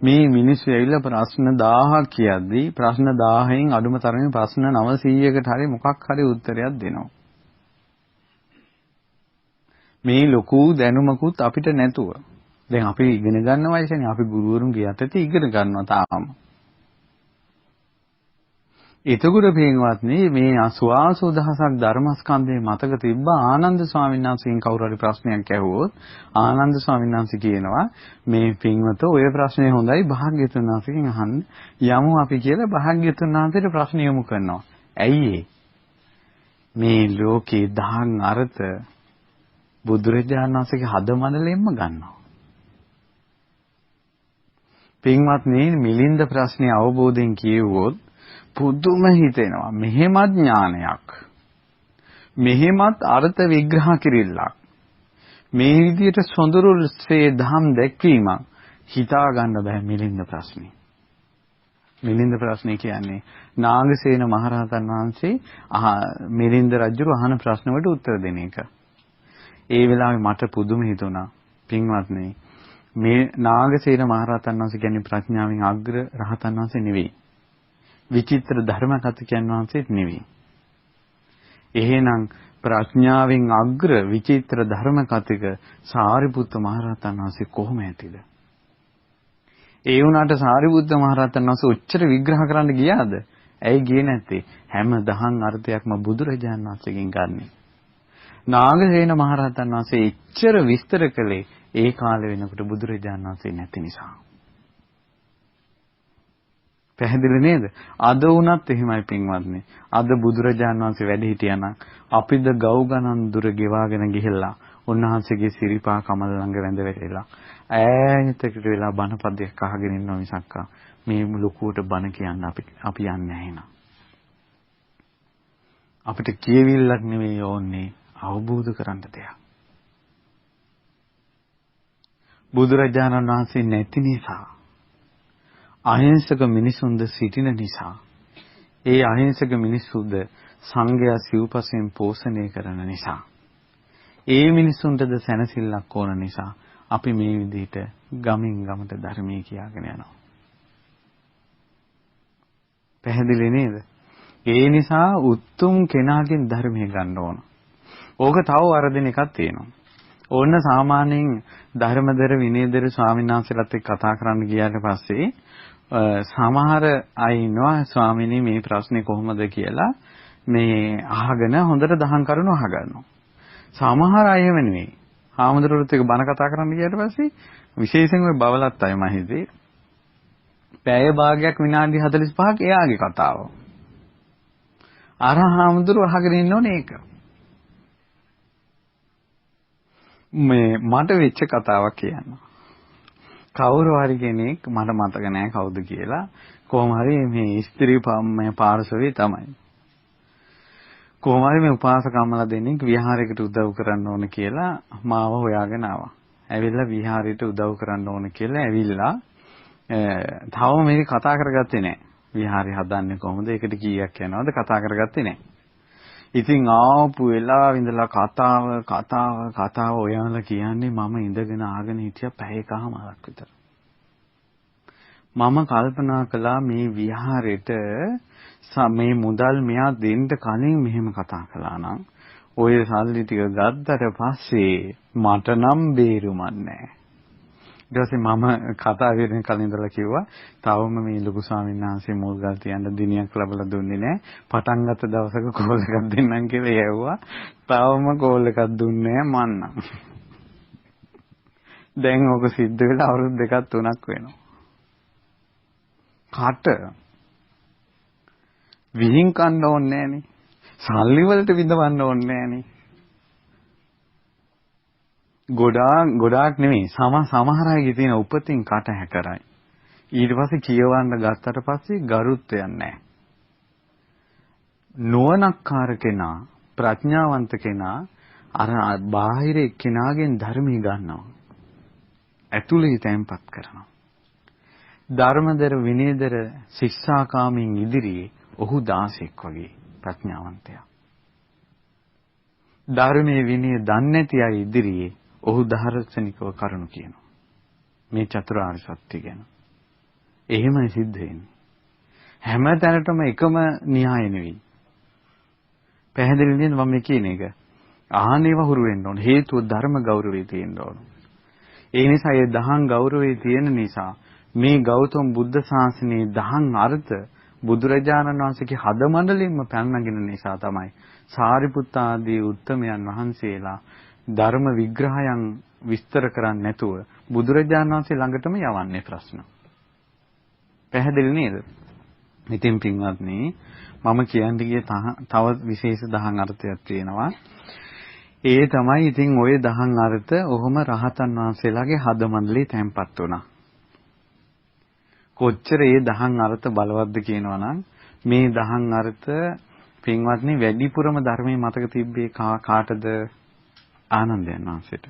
මේ මිනිස්සු ඇවිල්ලා ප්‍රශ්න 1000ක් කියද්දී ප්‍රශ්න 1000න් අඩුම තරමේ ප්‍රශ්න 900කට හරි මොකක් හරි උත්තරයක් දෙනවා. මේ ලොකු දැනුමකුත් අපිට නැතුව. දැන් අපි ඉගෙන ගන්න වයසනේ අපි ගුරුවරුන්ගේ යටතේ ඉගෙන ගන්නවා තාම. එතකොට පින්වත්නි මේ 88000ක් ධර්මස්කන්ධේ මතක තිබ්බ ආනන්ද ස්වාමීන් වහන්සේගෙන් කවුරු හරි ප්‍රශ්නයක් ඇහුවොත් ආනන්ද ස්වාමීන් වහන්සේ කියනවා මේ පින්වත ඔය ප්‍රශ්නේ හොඳයි භාග්‍යතුන් වහන්සේගෙන් අහන්න යමු අපි කියලා භාග්‍යතුන් වහන්සේට ප්‍රශ්න යොමු කරනවා. ඇයි මේ ලෝකේ දහම් අර්ථ බුදුරජාණන් වහන්සේගේ හදමනලෙන්ම ගන්නවා. පින්වත්නි මිලින්ද ප්‍රශ්නේ අවබෝධයෙන් කියවුවොත් පුදුම හිතෙනවා. මෙහෙමත් ඥානයක්. මෙහෙමත් අර්ථ විග්‍රහ කිරිල්ලක්. මේ විදිහට සොඳුරුසේ ධම් දැක්වීමක් හිතා ගන්න බෑ මිලින්ද ප්‍රශ්නේ. මිලින්ද ප්‍රශ්නේ කියන්නේ නාගසේන මහරහතන් වහන්සේ මිලින්ද රජුව අහන ප්‍රශ්න වලට උත්තර දෙන එක. ඒ වෙලාවේ මට පුදුම හිතුණා. පින්වත්නි මේ නාගසේන මහරහතන් වහන්සේ කියන්නේ ප්‍රඥාවෙන් අග්‍ර රහතන් වහන්සේ නෙවෙයි. විචිත්‍ර ධර්ම කතිකයන් වහන්සේත් නෙවෙයි. එහෙනම් ප්‍රඥාවෙන් අග්‍ර විචිත්‍ර ධර්ම කතික සාරිපුත්ත මහරහතන් වහන්සේ කොහොම ඇතිද? ඒ වුණාට සාරිපුත්ත මහරහතන් වහන්සේ උච්චර විග්‍රහ කරන්න ගියාද? ඇයි ගියේ නැත්තේ? හැම දහම් අර්ථයක්ම බුදුරජාණන් වහන්සේගෙන් ගන්නෙ. නාගසේන මහරහතන් වහන්සේ එච්චර විස්තර කළේ ඒ කාලේ වෙනකොට බුදුරජාණන් වහන්සේ නැති නිසා. පැහැදිලි නේද? අද වුණත් එහෙමයි පින්වත්නි. අද බුදුරජාණන් වහන්සේ වැඩ හිටියානම් අපිද ගව් ගණන් දුර ගෙවාගෙන ගිහිල්ලා උන්වහන්සේගේ සිරිපා කමල ළඟ වැඳ වැටෙලා ඈතකට වෙලා බණපදයක් අහගෙන ඉන්නවා මිසක් මේ ලොකුවට බණ කියන්න අපි යන්නේ නැහැ නා. අපිට කියවිල්ලක් නෙවෙයි ඕනේ අවබෝධ කරගන්න දෙයක්. බුදුරජාණන් වහන්සේ නැති නිසා අහිංසක මිනිසුන්ද සිටින නිසා ඒ අහිංසක මිනිසුන්ද සංඝයා සිව්පසෙන් පෝෂණය කරන නිසා ඒ මිනිසුන්ටද සැනසෙල්ලක් ඕන නිසා අපි මේ විදිහට ගමින් ගමට ධර්මයේ කියාගෙන යනවා. පැහැදිලි නේද? ඒ නිසා උතුම් කෙනාගෙන් ධර්මය ගන්න ඕන. ඕක තව වරදින එකක් තියෙනවා. ඕන්න සාමාන්‍යයෙන් ධර්මදර විනයදර ස්වාමීන් වහන්සේලාත් එක්ක කතා කරන්න ගියාට පස්සේ සමහර අය ඉන්නවා ස්වාමීනි මේ ප්‍රශ්නේ කොහොමද කියලා මේ අහගෙන හොඳට දහම් කරුණු අහගන්නවා. සමහර අය එහෙම නෙවෙයි. හාමුදුරුවෝත් එක්ක බණ කතා කරන්න ගියාට පස්සේ විශේෂයෙන් ඔය බවලත් අය මම හිතේ පැය භාගයක් විනාඩි 45ක් එයාගේ කතාව. අර හාමුදුරුවෝ අහගෙන ඉන්න ඕනේ ඒක. මේ මට වෙච්ච කතාවක් කියන්න. කවුරු හරි කෙනෙක් මට මතක නැහැ කවුද කියලා කොහොම හරි මේ ස්ත්‍රී පාර්ශවයේ තමයි. කොහොම හරි මේ උපාසකම්මලා දෙන්නෙක් විහාරයකට උදව් කරන්න ඕන කියලා මාව හොයාගෙන ආවා. ඇවිල්ලා විහාරයට උදව් කරන්න ඕන කියලා ඇවිල්ලා තවම මේක කතා කරගත්තේ නැහැ. විහාරය හදන්නේ කොහොමද? ඒකට කීයක් යනවද කතා කරගත්තේ නැහැ. ඉතින් ආපු වෙලාව ඉඳලා කතාව ඔයාලා කියන්නේ මම ඉඳගෙන ආගෙන හිටියා පැයකමාරක් විතර. මම කල්පනා කළා මේ විහාරෙට මේ මුදල් මෙයා දෙන්න කලින් මෙහෙම කතා කළා නම් ඔය සල්ලි ටික ගත්තට පස්සේ මට නම් බේරුමක් නැහැ. ඊට පස්සේ මම කතා කරගෙන කලින් ඉඳලා කිව්වා තවම මේ ලොකු ස්වාමීන් වහන්සේ මුල්ගල් තියන්න දිනයක් ලැබලා දුන්නේ නැහැ. පටන් ගත්ත දවසක කෝල් එකක් දෙන්නම් කියලා යවුවා. තවම කෝල් එකක් දුන්නේ නැහැ මන්නම්. දැන් ඔක සිද්ධ වෙලා අවුරුදු 2ක් 3ක් වෙනවා. කට විහිං කන්න ඕනේ නැහනේ. සල්ලි වලට විඳවන්න ඕනේ නැහනේ. ගොඩාක් නෙමෙයි සමහර අයගේ තියෙන උපතින් කට හැකරයි. ඊට පස්සේ කියවන්න ගත්තට පස්සේ ගරුත්වයක් නැහැ. නුවණක්කාර කෙනා ප්‍රඥාවන්ත කෙනා අර බාහිර එක්කෙනාගෙන් ධර්මී ගන්නවා. ඇතුළේ තැම්පත් කරනවා. ධර්මදර විනයදර ශික්ෂාකාමීන් ඉදිරියේ ඔහු 16ක් වගේ ප්‍රඥාවන්තයා. ධර්මයේ විනය දන්නේ නැති අය ඉදිරියේ ඔහු දහර්ශනිකව කරුණු කියනවා. මේ චතුරාර්ය සත්‍ය ගැන. එහෙමයි සිද්ධ වෙන්නේ. හැම තැනටම එකම න්‍යාය නෙවෙයි. පැහැදිලි නේද මම කියන එක? ආහනේව හුරු වෙන්න ඕන. හේතුව ධර්ම ගෞරවය තියෙන්න ඕන. ඒ නිසා ඒ දහම් ගෞරවය තියෙන නිසා මේ ගෞතම බුද්ධ ශාසනයේ දහම් අර්ථ බුදුරජාණන් වහන්සේගේ හදමණ්ඩලෙන්ම පැනනගෙන නිසා තමයි සාරිපුත්ත ආදී උත්තමයන් වහන්සේලා ධර්ම විග්‍රහයන් විස්තර කරන්නේ නැතුව බුදුරජාණන් වහන්සේ ළඟටම යවන්නේ ප්‍රශ්න. පැහැදිලි නේද? ඉතින් පින්වත්නි මම කියන්න ගිය තව විශේෂ දහම් අර්ථයක් තියෙනවා. ඒ තමයි ඉතින් ওই දහම් අර්ථ ඔහොම රහතන් වහන්සේලාගේ හදමණ්ඩලේ තැන්පත් වුණා. කොච්චර ඒ දහම් අර්ථ බලවත්ද කියනවනම් මේ දහම් අර්ථ පින්වත්නි වැඩිපුරම ධර්මයේ මතක තිබ්බේ කාටද? ආනන්දයන් වහන්සේට.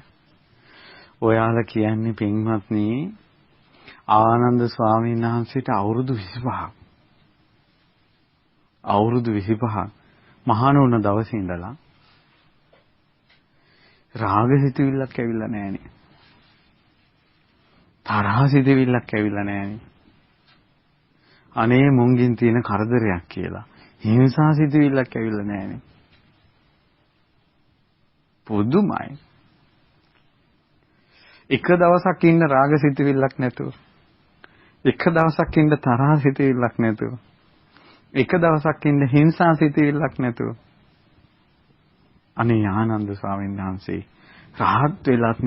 ඔයාලා කියන්නේ පින්වත්නි ආනන්ද ස්වාමීන් වහන්සේට අවුරුදු 25ක් මහාන වුණ දවසේ ඉඳලා රාගසිතවිල්ලක් ඇවිල්ලා නැහනේ. තරහසිතවිල්ලක් ඇවිල්ලා නැහනේ. අනේ මුංගින් තියෙන කරදරයක් කියලා. හිංසාසිතවිල්ලක් ඇවිල්ලා නැහනේ. පුදුමයි. එක දවසක් ඉන්න රාගසිතවිල්ලක් නැතුව. එක දවසක් ඉන්න තරහසිතවිල්ලක් නැතුව. එක දවසක් ඉන්න හිංසාසිතවිල්ලක් නැතුව. අනේ ආනන්ද ස්වාමීන් වහන්සේ රහත් වෙලත්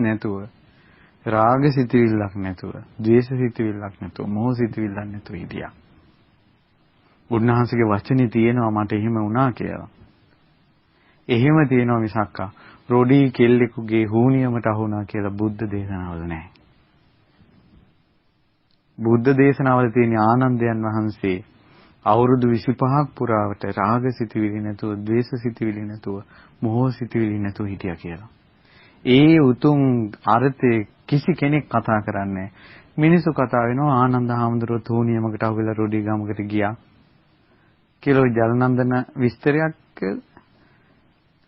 නැතුව රාග සිතුවිල්ලක් නැතුව, ද්වේෂ සිතුවිල්ලක් නැතුව, මෝහ සිතුවිල්ලක් නැතුව හිටියා. උන්වහන්සේගේ වචනේ තියෙනවා මට එහෙම වුණා කියලා. එහෙම තියෙනවා මිසක්කා රොඩි කෙල්ලෙකුගේ හුනියමට අහුණා කියලා බුද්ධ දේශනාවල නැහැ. බුද්ධ දේශනාවල තියෙන ආනන්දයන් වහන්සේ අවුරුදු 25ක් පුරාවට රාග සිතුවිලි නැතුව, ද්වේෂ සිතුවිලි නැතුව, මෝහ සිතුවිලි නැතුව හිටියා කියලා. ඒ උතුම් අර්ථයේ කිසි කෙනෙක් කතා කරන්නේ මිනිස්සු කතා වෙනවා ආනන්ද හාමුදුරුවෝ තෝනියමකට අහුවෙලා රොඩි ගමකට ගියා කියලා ජලනන්දන විස්තරයක්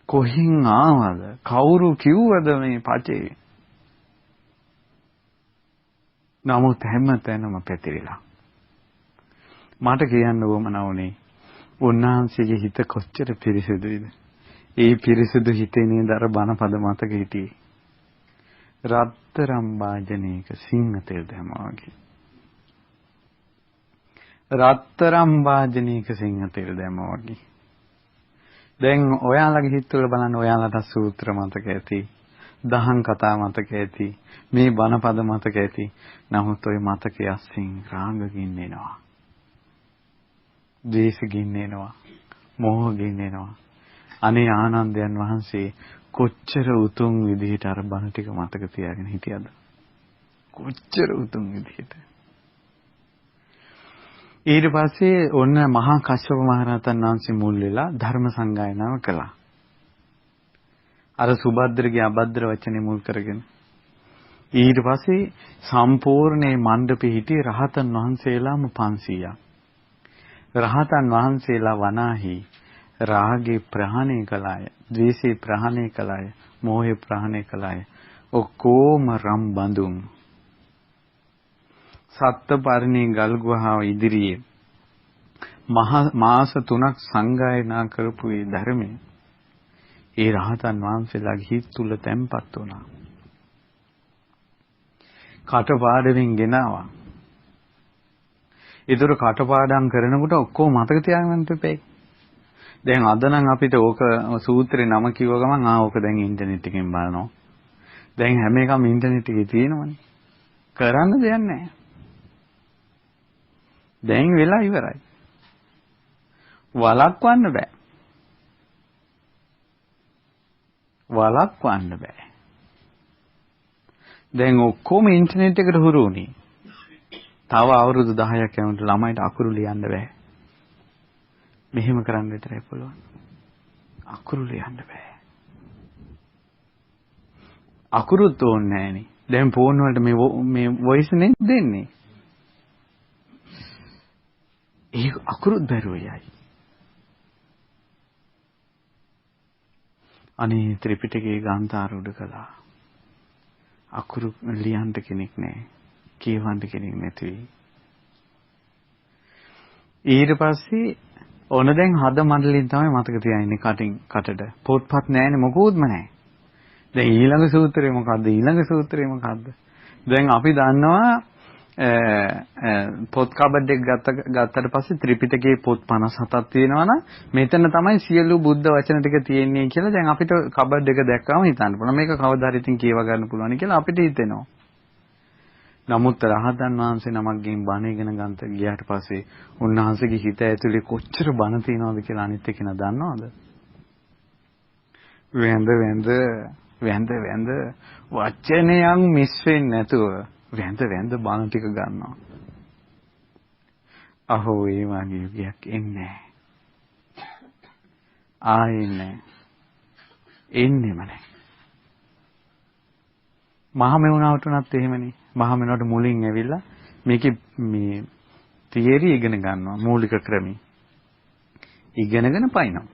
කොහෙන් ආවද කවුරු කිව්වද මේ පචේ? නමුත් හැමතැනම පැතිරිලා මට කියන්න ඕමනවනේ උන්වහන්සේගේ හිත කොච්චර පිරිසිදුයිද? ඒ පිරිසිදු හිතේ නේද අර බණපද මතක හිටියේ. රත්තරම් වාජනයක සිංහ තෙල් දැම්මා වගේ. රත්තරම් වාජනයක සිංහ තෙල් දැම්මා වගේ. දැන් ඔයාලගේ හිතවල බලන්න ඔයාලට සූත්‍ර මතක ඇති. දහම් කතා මතක ඇති. මේ බණපද මතක ඇති. නමුත් ওই මතකයේ අස්සින් රාග ගින්නෙනවා. ද්වේෂ ගින්නෙනවා. මෝහ ගින්නෙනවා. අනේ ආනන්දයන් වහන්සේ කොච්චර උතුම් විදිහට අර බණ ටික මතක තියාගෙන හිටියද? කොච්චර උතුම් විදිහට. ඊට පස්සේ ඔන්න මහා කස්සප මහ රහතන් වහන්සේ මුල් වෙලා ධර්ම සංගායනාව කළා. අර සුභද්‍රගේ අභද්‍ර වචනේ මුල් කරගෙන. ඊට පස්සේ සම්පූර්ණේ මණ්ඩපෙ හිටියේ රහතන් වහන්සේලාම 500ක්. රහතන් වහන්සේලා වනාහි රාගේ ප්‍රහාණය කළාය, ද්වේෂේ ප්‍රහාණය කළාය, මෝහේ ප්‍රහාණය කළාය. ඔක්කොම රම් බඳුන් සත්පර්ණී ගල් ගුහාව ඉදිරියේ මාස 3ක් සංගායනා කරපු ඒ ධර්මයේ ඒ රහතන් වහන්සේලාගේ හිත තුල තැම්පත් වුණා. කටපාඩමින් ගෙනාවා. ඒතර කටපාඩම් කරනකොට ඔක්කොම මතක තියාගන්න තිබේ. දැන් අද නම් අපිට ඕක සූත්‍රේ නම කිව්ව ගමන් ඕක දැන් ඉන්ටර්නෙට් එකෙන් බලනවා. දැන් හැම එකම ඉන්ටර්නෙට් එකේ තියෙනවනේ. කරන්න දෙයක් නැහැ. දැන් වෙලා ඉවරයි. වළක්වන්න බෑ. දැන් ඔක්කොම ඉන්ටර්නෙට් එකට හුරු වුණේ. තව අවුරුදු 10ක් යනකොට ළමයිට අකුරු ලියන්න බෑ. මෙහෙම කරන්න විතරයි පුළුවන්. අකුරු ලියන්න බෑ. අකුරුත් ඕනේ නෑනේ. දැන් ෆෝන් වලට මේ වොයිස් නේ දෙන්නේ. ඒ අකුරුත් බැරුව යයි. අනේ ත්‍රිපිටකයේ ගාන්ථාරූඪ කළා. අකුරු ලියන්න කෙනෙක් නැහැ. කියවන්න කෙනෙක් නැති වෙයි. ඊට පස්සේ ඕන දැන් හද මණ්ඩලෙන් තමයි මතක තියාගන්නේ කටින් කටට. පොත්පත් නැහැනේ මොකුත්ම නැහැ. දැන් ඊළඟ සූත්‍රය මොකද්ද? දැන් අපි දන්නවා පොත් කබඩ් එක ගත්තට පස්සේ ත්‍රිපිටකයේ පොත් 57ක් තියෙනවා නම් මෙතන තමයි සියලු බුද්ධ වචන ටික තියෙන්නේ කියලා දැන් අපිට කබඩ් එක දැක්කම හිතන්න පුළුවන්. මේක කවදා හරි ඉතින් කියව ගන්න පුළුවන් කියලා අපිට හිතෙනවා. නමුත් රහතන් වහන්සේ නමක්ගෙන් බණ ඉගෙන ගන්නට ගියාට පස්සේ උන්වහන්සේගේ හිත ඇතුලේ කොච්චර බණ තියෙනවද කියලා අනිත් එක්කෙනා දන්නවද? වැඳ වචනයන් මිස් වෙන්නේ නැතුව වැඳ බණ ටික ගන්නවා. අහෝ ඒ වගේ යුගයක් එන්නේ එන්නෙම නැහැ. මහමෙවුනාවට උනත් එහෙමනේ. මහමෙවුනාට මුලින් ඇවිල්ලා මේකේ මේ තියරි ඉගෙන ගන්නවා මූලික ක්‍රමී. ඉගෙනගෙන පයින්නවා.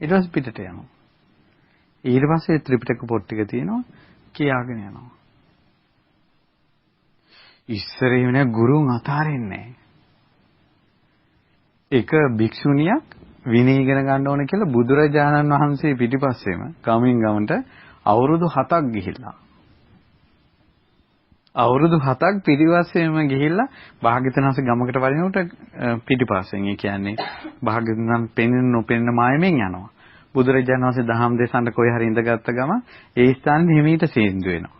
ඊට පස්සේ පිටට යනවා. ඊට පස්සේ ත්‍රිපිටක පොත් ටික තියෙනවා කියාගෙන යනවා. ඉස්සරේ වෙන ගුරුන් අතාරින්නේ එක භික්ෂුණියක් විනය ඉගෙන ගන්න ඕන කියලා බුදුරජාණන් වහන්සේ පිටිපස්සෙම ගමින් ගමන්ට අවුරුදු 7ක් ගිහිල්ලා අවුරුදු 7ක් පිටිපස්සෙම ගිහිල්ලා භාග්‍යවතුන්ස ගමකට වරිනකොට පිටිපස්සෙන් ඒ කියන්නේ භාග්‍යවතුන් පෙනෙන නොපෙනෙන මායමෙන් යනවා. බුදුරජාණන් වහන්සේ දහම් දේශනට කොයි හරි ඉඳගත්ත ගම ඒ ස්ථානේ හිමීට සීන්දු වෙනවා.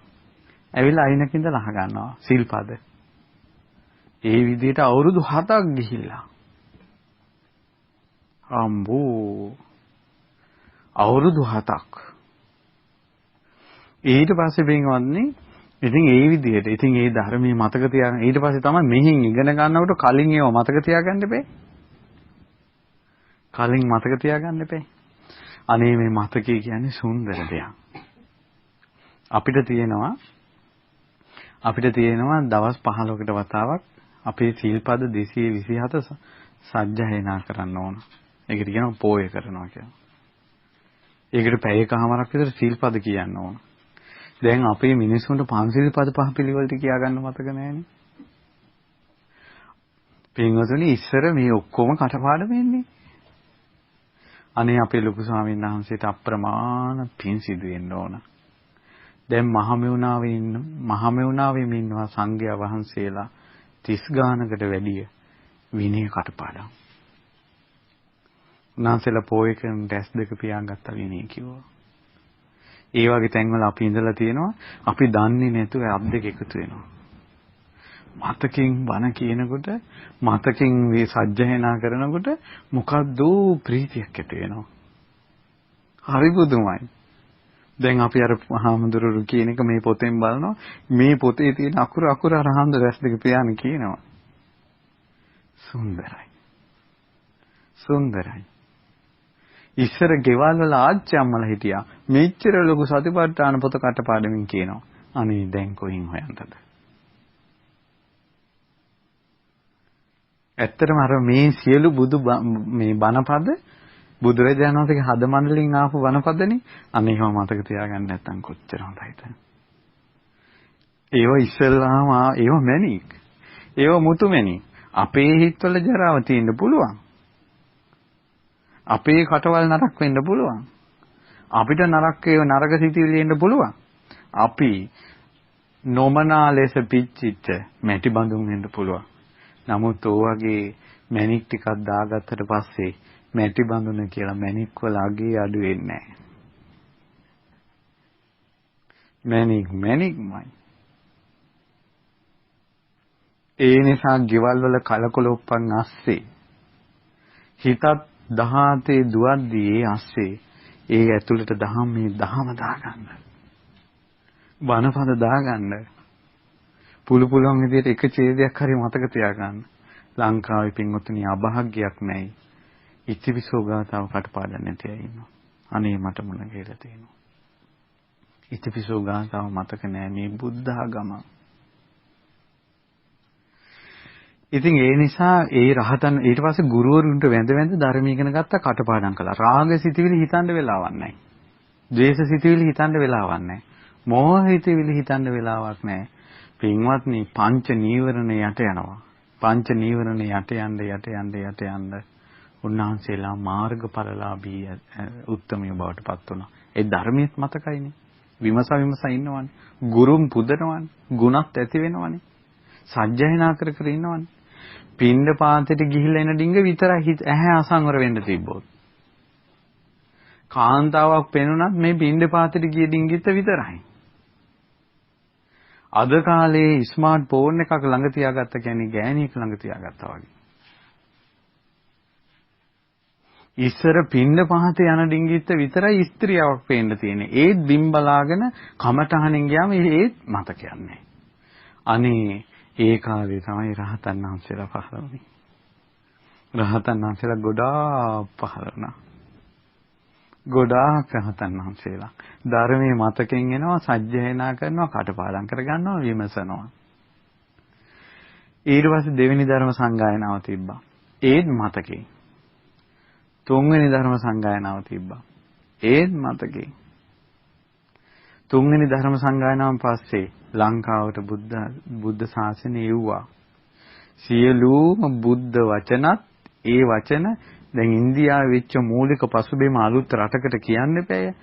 ඇවිල්ලා අයිනකින්ද ලහ ගන්නවා සිල්පද. ඒ විදිහට අවුරුදු 7ක් ගිහිල්ලා. අම්බෝ අවුරුදු 7ක්. ඊට පස්සේ බින්වන්නේ ඉතින් ඒ විදිහට ඉතින් ඒ ධර්මයේ මතක තියාගන්න ඊට පස්සේ තමයි මෙහින් ඉගෙන ගන්නකොට කලින් ඒව මතක තියාගන්න එපේ. කලින් මතක තියාගන්න එපේ. අනේ මේ මතකය කියන්නේ සුන්දර දෙයක්. අපිට තියෙනවා දවස් 15කට වතාවක් අපේ සීල්පද 227 සජ්ජායනා කරන්න ඕන. ඒකට කියනවා පෝය කරනවා කියලා. ඒකට පැයකමාරක් විතර සීල්පද කියන්න ඕන. දැන් අපේ මිනිස්සුන්ට පන්සිල් පද පහ පිළිවෙලට කියා ගන්න මතක නැහැනේ. පින්වතුනි ඉස්සර මේ ඔක්කොම කටපාඩම් වෙන්නේ. අනේ අපේ ලොකු ස්වාමීන් වහන්සේට අප්‍රමාණ පින් සිදු වෙන්න ඕන. දැන් මහමෙවුනාවේ ඉන්නවා සංඝයා වහන්සේලා 30 ගානකට වැඩිය විනය කටපාඩම්. උන්වහන්සේලා පොය කරන ටෙස් දෙක පියාගත්ත විනය කිව්වා. ඒ වගේ තැන්වල අපි ඉඳලා තියෙනවා අපි දන්නේ නැතුව අත් දෙක එකතු වෙනවා. මතකින් බණ කියනකොට මතකින් මේ සජ්ජායනා කරනකොට මොකද්ද ප්‍රීතියක් ඇති වෙනවා. හරි පුදුමයි. දැන් අපි අර හාමුදුරුවෝ කියන එක මේ පොතෙන් බලනවා මේ පොතේ තියෙන අකුරු අර හාමුදුර රැස් දෙක පියාන කියනවා. සුන්දරයි. ඉස්සර ගෙවල් වල ආච්චි අම්මලා හිටියා. මෙච්චර ලොකු සතිපට්ඨාන පොත කටපාඩමින් කියනවා. අනේ දැන් කොහින් හොයන්නද? ඇත්තටම අර මේ සියලු මේ බණපද බුදුරජාණන් වහන්සේගේ හද මණ්ඩලෙන් ආපු බණපදනේ. අනේ ඒව මතක තියාගන්න නැත්නම් කොච්චර හොඳයිද? ඒව ඉස්සෙල්ලාම ඒව මැණික්. ඒව මුතු මැණික්. අපේ හිතවල ජරාව තියෙන්න පුළුවන්. අපේ කටවල් නරක වෙන්න පුළුවන්. අපිට නරක සිතිවිලි එන්න පුළුවන්. අපි නොමනා ලෙස පිච්චිච්ච මැටි බඳුන් වෙන්න පුළුවන්. නමුත් ඔයගේ මැණික් ටිකක් දාගත්තට පස්සේ මැටි බඳුන කියලා මැණික් වල අගේ අඩු වෙන්නේ නැහැ. මැණික්මයි. ඒ නිසා ගෙවල් වල කලකොලොප්පන් ඇස්සේ හිතත් 17 දුවද්දී ඒ ඇස්සේ ඒ ඇතුළට දහම දාගන්න. බණපද දාගන්න. පුළුවන් විදිහට එක ඡේදයක් හරි මතක තියාගන්න. ලංකාවේ පින්වතුනි අභාග්‍යයක් නැහැ. ඉතිවිසෝ ගාතාව කටපාඩම් නැති අය ඉන්නවා. අනේ මට මුණ ගැහිලා තියෙනවා. ඉතිවිසෝ ගාතාව මතක නැහැ මේ බුද්ධ ආගම. ඉතින් ඒ නිසා ඒ රහතන් ඊට පස්සේ ගුරුවරුන්ට වැඳ ධර්ම ඉගෙන ගත්තා කටපාඩම් කළා. රාග සිතිවිලි හිතන්න වෙලාවක් නැහැ. ද්වේෂ සිතිවිලි හිතන්න වෙලාවක් නැහැ. මෝහ සිතිවිලි හිතන්න වෙලාවක් නැහැ. පින්වත්නි පංච නීවරණ යට යනවා. පංච නීවරණ යට යන්න උන්වහන්සේලා මාර්ගඵලලාභී උත්තමයෝ බවට පත් වුණා. ඒ ධර්මයේත් මතකයිනේ. විමස ඉන්නවනේ. ගුරුම් පුදනවනේ. ගුණත් ඇති වෙනවනේ. සජ්ජායනා කර ඉන්නවනේ. පින්ඩ පාතේට ගිහිල්ලා එන ඩිංග විතරයි ඇහැ අසංවර වෙන්න තිබ්බොත්. කාන්තාවක් පෙනුනත් මේ පින්ඩ පාතේට ගිය ඩිංගිත විතරයි. අද කාලේ ස්මාර්ට් ෆෝන් එකක් ළඟ තියාගත්ත කියන්නේ ගෑණියෙක් ළඟ තියාගත්තා වගේ. ඉස්සර පින්ඩ පහතේ යන ඩිංගිත්ත විතරයි ස්ත්‍රියක් පේන්න තියෙන්නේ. ඒත් බිම් බලාගෙන කමටහනින් ගියාම ඒත් මතකයක් නැහැ. අනේ ඒ කාලේ තමයි රහතන් වහන්සේලා පහළ වුණේ. රහතන් වහන්සේලා ගොඩාක් පහළ වුණා. ගොඩාක් රහතන් වහන්සේලා ධර්මයේ මතකෙන් එනවා, සජ්ජායනා කරනවා, කටපාඩම් කරගන්නවා, විමසනවා. ඊට පස්සේ දෙවෙනි ධර්ම සංගායනාව තිබ්බා. ඒත් මතකේ. තුන්වෙනි ධර්ම සංගායනාව තිබ්බා. ඒත් මතකේ. තුන්වෙනි ධර්ම සංගායනාවන් පස්සේ ලංකාවට බුද්ධ ශාසනය එව්වා. සියලුම බුද්ධ වචනත් ඒ වචන දැන් ඉන්දියාවේ වෙච්ච මූලික පසුබිම අලුත් රටකට කියන්න එපෑ.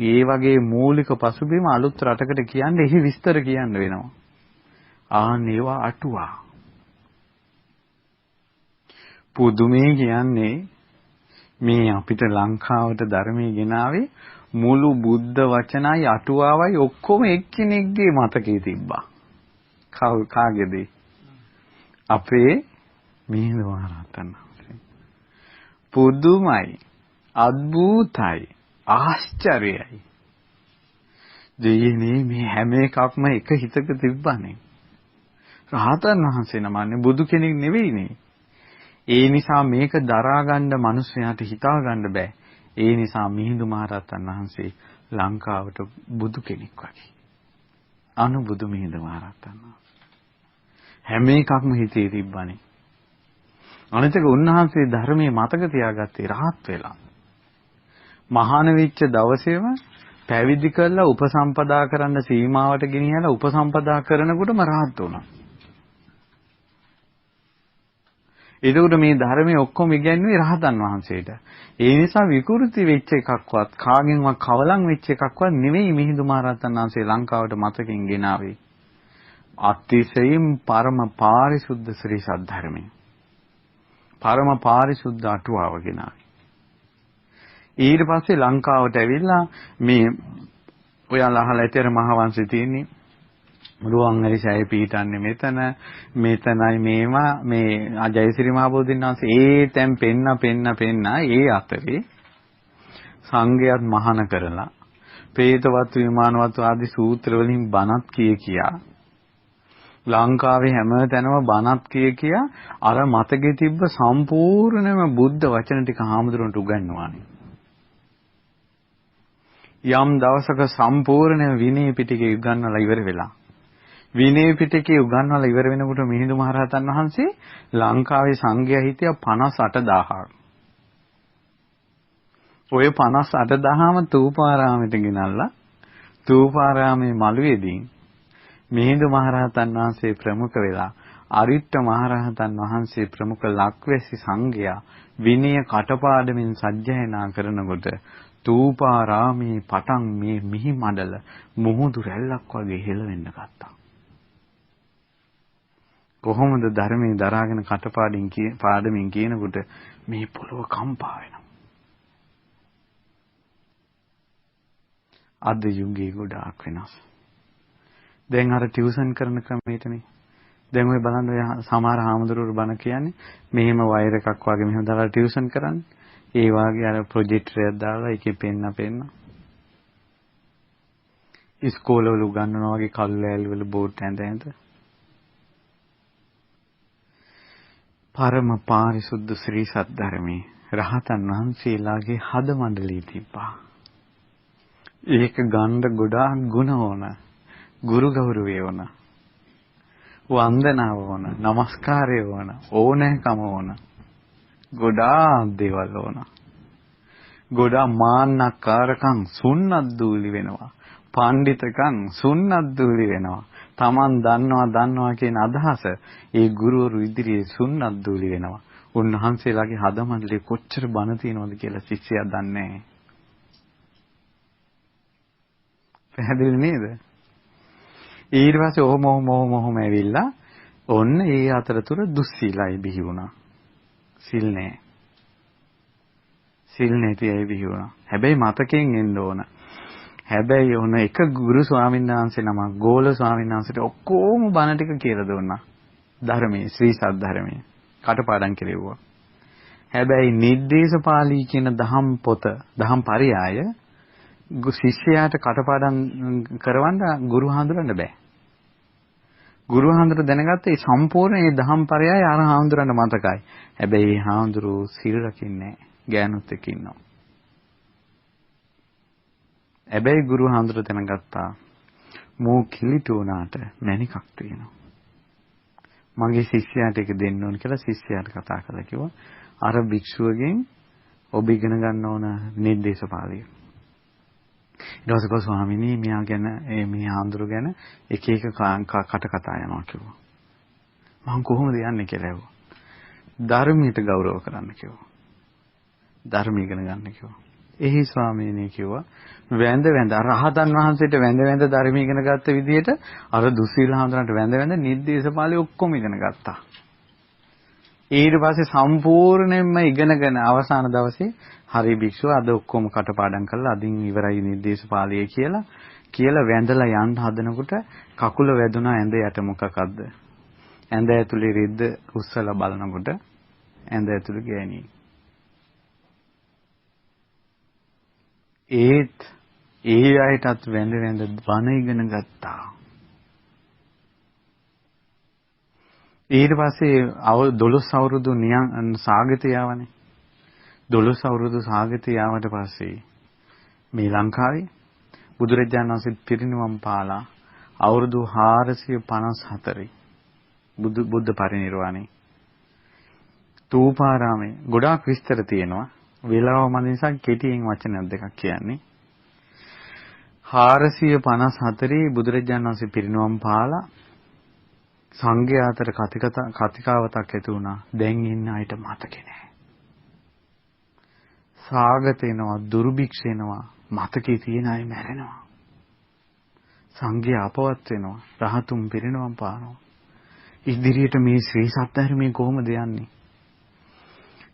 ඒ වගේ මූලික පසුබිම අලුත් රටකට කියන්න එහි විස්තර කියන්න වෙනවා. ආනේවා අටුවා. පුදුමේ කියන්නේ මේ අපිට ලංකාවට ධර්මයේ ගෙනාවේ මුළු බුද්ධ වචනයි අටුවාවයි ඔක්කොම එක්කෙනෙක්ගේ මතකේ තිබ්බා. කාගේද? අපේ මිහිඳු මහරහතන් වහන්සේ. පුදුමයි, අద్භූතයි, ආශ්චර්යයි. දෙයනේ මේ හැම එකක්ම එක හිතක තිබ්බනේ. රහතන් වහන්සේ නමන්නේ බුදු කෙනෙක් නෙවෙයිනේ. ඒ නිසා මේක දරා ගන්න මිනිස්සයාට හිතා ගන්න බෑ. ඒ නිසා මිහිඳු මහරහතන් වහන්සේ ලංකාවට බුදු කෙනෙක් වගේ. අනුබුදු මිහිඳු මහරහතන් වහන්සේ. හැම එකක්ම හිතේ තිබ්බනේ. අනිතක උන්වහන්සේ ධර්මයේ මතක තියාගත්තේ රහත් වෙලා. මහාන වෙච්ච දවසේම පැවිදි කරලා උපසම්පදා කරන්න සීමාවට ගෙනියලා උපසම්පදා කරනකොටම රහත් වුණා. එතකොට මේ ධර්මයේ ඔක්කොම ඉගැන්වුවේ රහතන් වහන්සේට. ඒ නිසා විකෘති වෙච්ච එකක්වත් කාගෙන්වත් කවලම් වෙච්ච එකක්වත් නෙවෙයි මිහිඳු මහරහතන් වහන්සේ ලංකාවට මතකින් ගෙනාවේ. අතිශයින් පරම පාරිශුද්ධ ශ්‍රී සද්ධර්මය. පරම පාරිශුද්ධ අටුවාව ගෙනාවේ. ඊට පස්සේ ලංකාවට ඇවිල්ලා මේ ඔයාලා අහලා ඇතර මහවංශේ තියෙන්නේ රුවන්වැලි සෑය පිහිටන්නේ මෙතනයි මේවා මේ ජයසිරි මහ බෝධින් වහන්සේ ඒ තැන් පෙන්න ඒ අතරේ සංඝයාත් මහාන කරලා പ്രേතවත් විමානවත් ආදී සූත්‍ර වලින් බණත් කියා ලංකාවේ හැම තැනම බණත් කියා අර මතකේ තිබ්බ සම්පූර්ණම බුද්ධ වචන ටික හාමුදුරන්ට උගන්වන්නේ. යම් දවසක සම්පූර්ණ විනය පිටකේ උගන්වලා ඉවර වෙලා විනය පිටකේ උගන්වලා ඉවර වෙනකොට මිහිඳු මහරහතන් වහන්සේ ලංකාවේ සංඝයා හිටියා 58000ක්. ඔය 58000ම තූපාරාමයට ගෙනල්ලා තූපාරාමේ මළුවේදී මිහිඳු මහරහතන් වහන්සේ ප්‍රමුඛ වෙලා අරිට්ඨ මහරහතන් වහන්සේ ප්‍රමුඛ ලක්වැසි සංඝයා විනය කටපාඩමින් සජ්ජායනා කරනකොට තූපාරාමේ පටන් මේ මිහි මඩල මුහුදු රැල්ලක් වගේ හෙලවෙන්න ගත්තා. කොහොමද ධර්මයේ දරාගෙන පාඩමින් කියනකොට මේ පොළොව කම්පා වෙනවා. අද යුගයේ ගොඩාක් වෙනස්. දැන් අර ටියුෂන් කරන ක්‍රමයටනේ. දැන් ඔය බලන්න ඔය සමහර හාමුදුරුවෝ බණ කියන්නේ මෙහෙම වයර් එකක් වගේ මෙහෙම දාලා ටියුෂන් කරන්නේ. ඒ වාගේ අර ප්‍රොජෙක්ටර් එකක් දාලා ඒකේ පෙන්න. ඉස්කෝලවල උගන්වනවා වගේ කළු ලෑලි වල බෝඩ් ඇඳ. පරම පාරිශුද්ධ ශ්‍රී සද්ධර්මයේ රහතන් වහන්සේලාගේ හද මණ්ඩලී තිබ්බා. ඒක ගණ්ඩ ගොඩාක් ගුණ ඕන. ගුරු ගෞරවය ඕන. වන්දනාව ඕන. নমස්කාරය ඕන. ඕනෑකම ඕන. ගොඩාක් දේවල් ඕන. ගොඩාක් මාන්නකාරකම් සුන්නත් දූලි වෙනවා. පඬිතකම් සුන්නත් දූලි වෙනවා. Taman දන්නවා කියන අදහස ඒ ගුරුවරු ඉදිරියේ සුන්නත් දූලි වෙනවා. උන්වහන්සේලාගේ හදමණ්ඩලේ කොච්චර බණ තියෙනවද කියලා ශිෂ්‍යයා දන්නේ නැහැ. පැහැදිලි නේද? ඊට පස්සේ ඔහොම ඇවිල්ලා ඔන්න ඒ අතරතුර දුස්සීලයි බිහි වුණා. සිල් නැතියි බිහි වුණා. හැබැයි මතකයෙන් එන්න ඕන. හැබැයි ඔන්න එක ගුරු ස්වාමීන් වහන්සේ නමක් ගෝල ස්වාමීන් වහන්සේට ඔක්කොම බණ ටික කියලා දුන්නා. ධර්මයේ ශ්‍රී සද්ධර්මයේ කටපාඩම් කෙරෙව්වා. හැබැයි නිද්දේශපාලී කියන දහම් පොත දහම් පරයය ශිෂ්‍යයාට කටපාඩම් කරවන්න ගුරු හාමුදුරන්ට බෑ. ගුරු හාමුදුර දැනගත්තේ සම්පූර්ණ මේ දහම් පරයය අර හාමුදුරන්ට මතකයි. හැබැයි මේ හාමුදුරු සිල් රකින්නේ නැහැ. ගෑනුත් එක්ක ඉන්නවා. හැබැයි ගුරු හාමුදුර දැනගත්තා මෝ කිලිට උනාට මැණිකක් තියෙනවා. මගේ ශිෂ්‍යයාට ඒක දෙන්න ඕන කියලා ශිෂ්‍යයාට කතා කළා කිව්වා. අර භික්ෂුවගෙන් ඔබ ඉගෙන ගන්න ඕන නිर्देशපාලිය. ඊට පස්සේ ස්වාමීනි මෙයා ගැන මේ හාමුදුරු ගැන එක කට කතා යනවා කිව්වා. මම කොහොමද යන්නේ කියලා ඇහුවා. ධර්මයට ගෞරව කරන්න කිව්වා. ධර්ම ඉගෙන ගන්න කිව්වා. එහි ස්වාමීනි කිව්වා වැඳ වැඳ රහතන් වහන්සේට වැඳ වැඳ ධර්ම ඉගෙන ගත්ත විදිහට අර දුස්සීල හඳුනට වැඳ වැඳ නිर्देशපාලි ඔක්කොම ඉගෙන ගත්තා. ඊට පස්සේ සම්පූර්ණයෙන්ම ඉගෙනගෙන අවසාන දවසේ හරි භික්ෂුව අද ඔක්කොම කටපාඩම් කරලා අදින් ඉවරයි නිर्देशපාලිය කියලා වැඳලා යන්න හදනකොට කකුල වැදුනා ඇඳ යට මොකක්ද? ඇඳ ඇතුලේ රිද්ද උස්සලා බලනකොට ඇඳ ඇතුලේ ගෑණි. ඒත් ඒ අයටත් වැඳ වැඳ බණ ඉගෙන ගත්තා. ඊට පස්සේ 12 අවුරුදු සාගතය ආවනේ. 12 අවුරුදු සාගතය ආවට පස්සේ මේ ලංකාවේ බුදුරජාණන් වහන්සේ පිරිනිවන් පාලා අවුරුදු 454 බුද්ධ පරිනිර්වාණය. තූපාරාමේ ගොඩාක් විස්තර තියෙනවා. වේලාව මන් නිසා කෙටියෙන් වචන දෙකක් කියන්නේ. 454 බුදුරජාණන් වහන්සේ පිරිනිවන් පාලා සංඝයා අතර කතිකාවතක් ඇති වුණා. දැන් ඉන්න අයට මතකේ නැහැ. සාගත වෙනවා, දුර්භික්ෂ වෙනවා, මතකේ තියෙන අය මැරෙනවා. සංඝයා අපවත් වෙනවා, රහතුන් පිරිනිවන් පානවා. ඉදිරියට මේ ශ්‍රී සත්‍යධර්මයේ කොහොමද යන්නේ?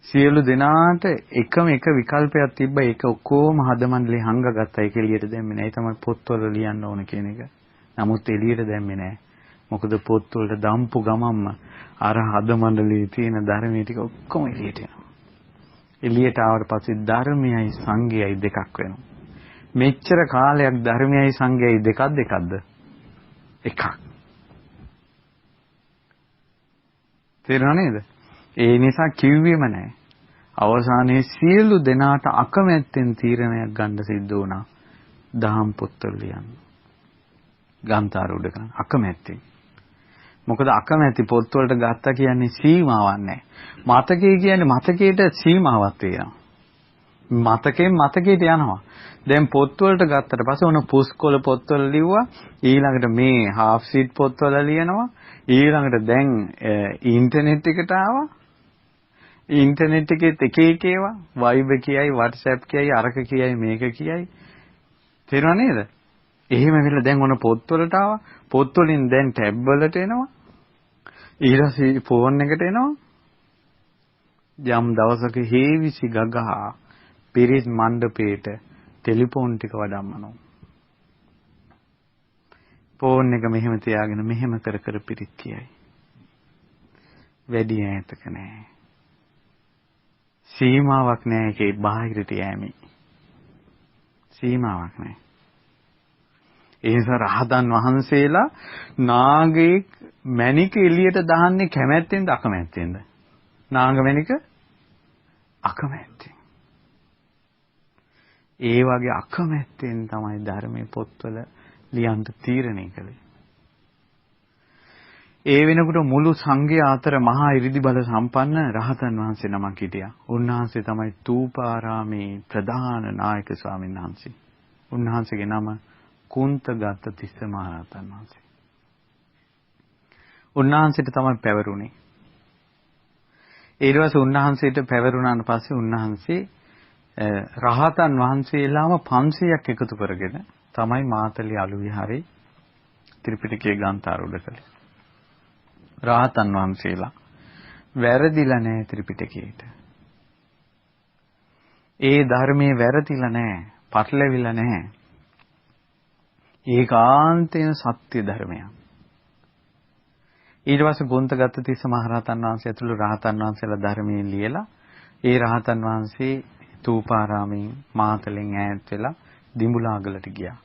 සියලු දෙනාට එකම එක විකල්පයක් තිබ්බා. ඒක ඔක්කොම හදමණ්ඩලේ හංගගත්තා. ඒක එළියට දැම්මේ නැහැ. ඒ තමයි පොත්වල ලියන්න ඕන කියන එක. නමුත් එළියට දැම්මේ නැහැ. මොකද පොත්වලට දම්පු ගමම්ම අර හදමණ්ඩලේ තියෙන ධර්මයේ ටික ඔක්කොම එළියට එනවා. එළියට ආවට පස්සේ ධර්මයයි සංඝයයි දෙකක් වෙනවා. මෙච්චර කාලයක් ධර්මයයි සංඝයයි දෙකක්ද? එකක්. තේරුණා නේද? ඒ නිසා කිව්වෙම නැහැ. අවසානයේ සියලු දෙනාට අකමැත්තෙන් තීරණයක් ගන්න සිද්ධ වුණා. දහම් පොත්වල ලියන්න. ගාන්තාරෝඩ ගන්න අකමැත්තෙන්. මොකද අකමැති පොත්වලට ගත්තා කියන්නේ සීමාවක් නැහැ. මතකයේ කියන්නේ මතකයට සීමාවක් තියෙනවා. මතකයට යනවා. දැන් පොත්වලට ගත්තට පස්සේ ඔන්න පුස්කොළ පොත්වල ලිව්වා. ඊළඟට මේ හාෆ් සීට් පොත්වල ලියනවා. ඊළඟට දැන් ඉන්ටර්නෙට් එකට ආවා. ඉන්ටර්නෙට් එකෙත් එක එක ඒවා Viber කියයි WhatsApp කියයි අරක කියයි මේක කියයි. තේරුණා නේද? එහෙම වෙලා දැන් ඔන්න පොත්වලට ආවා. පොත් වලින් දැන් ටැබ් වලට එනවා. ඊළඟ ෆෝන් එකට එනවා. යම් දවසක හේවිසි ගගහා පිරිත් මණ්ඩපේට ටෙලිෆෝන් ටික වඩම්මනවා. ෆෝන් එක මෙහෙම තියාගෙන මෙහෙම කර කර පිරිත් කියයි. වැඩි ඈතක නෑ. සීමාවක් නෑ ඒකේ බාහිරට යෑමේ. සීමාවක් නෑ. ඒ නිසා රහතන් වහන්සේලා නාගේ මණික එළියට දාන්නේ කැමැත්තෙන්ද අකමැත්තෙන්ද? නාග මණික අකමැත්තෙන්. ඒ වගේ අකමැත්තෙන් තමයි ධර්මයේ පොත්වල ලියන්න තීරණය කළේ. ඒ වෙනකොට මුළු සංඝයා අතර මහා 이르දි බල සම්පන්න රහතන් වහන්සේ නමක් හිටියා. උන්වහන්සේ තමයි තූපාරාමේ ප්‍රධාන නායක ස්වාමීන් වහන්සේ. උන්වහන්සේගේ නම කුන්තගත තිස්ස මහ රහතන් වහන්සේ. උන්වහන්සේට තමයි පැවරුනේ. ඊට පස්සේ උන්වහන්සේට පැවරුණාන් පස්සේ උන්වහන්සේ රහතන් වහන්සේලාම 500ක් එකතු කරගෙන තමයි මාතලේ අලු විහාරේ ත්‍රිපිටකයේ ගාන්ථාරූඪ කළේ. රහතන් වහන්සේලා වැරදිලා නැහැ ත්‍රිපිටකයට. ඒ ධර්මයේ වැරදිලා නැහැ, පටලවිලා නැහැ. ඒකාන්තයෙන් සත්‍ය ධර්මයක්. ඊට පස්සේ ගොන්තගත තිස්ස මහ රහතන් වහන්සේ ඇතුළු රහතන් වහන්සේලා ධර්මයෙන් ලියලා ඒ රහතන් වහන්සේ තූපාරාමෙන් මාතලෙන් ඈත් වෙලා දිඹුලාගලට ගියා.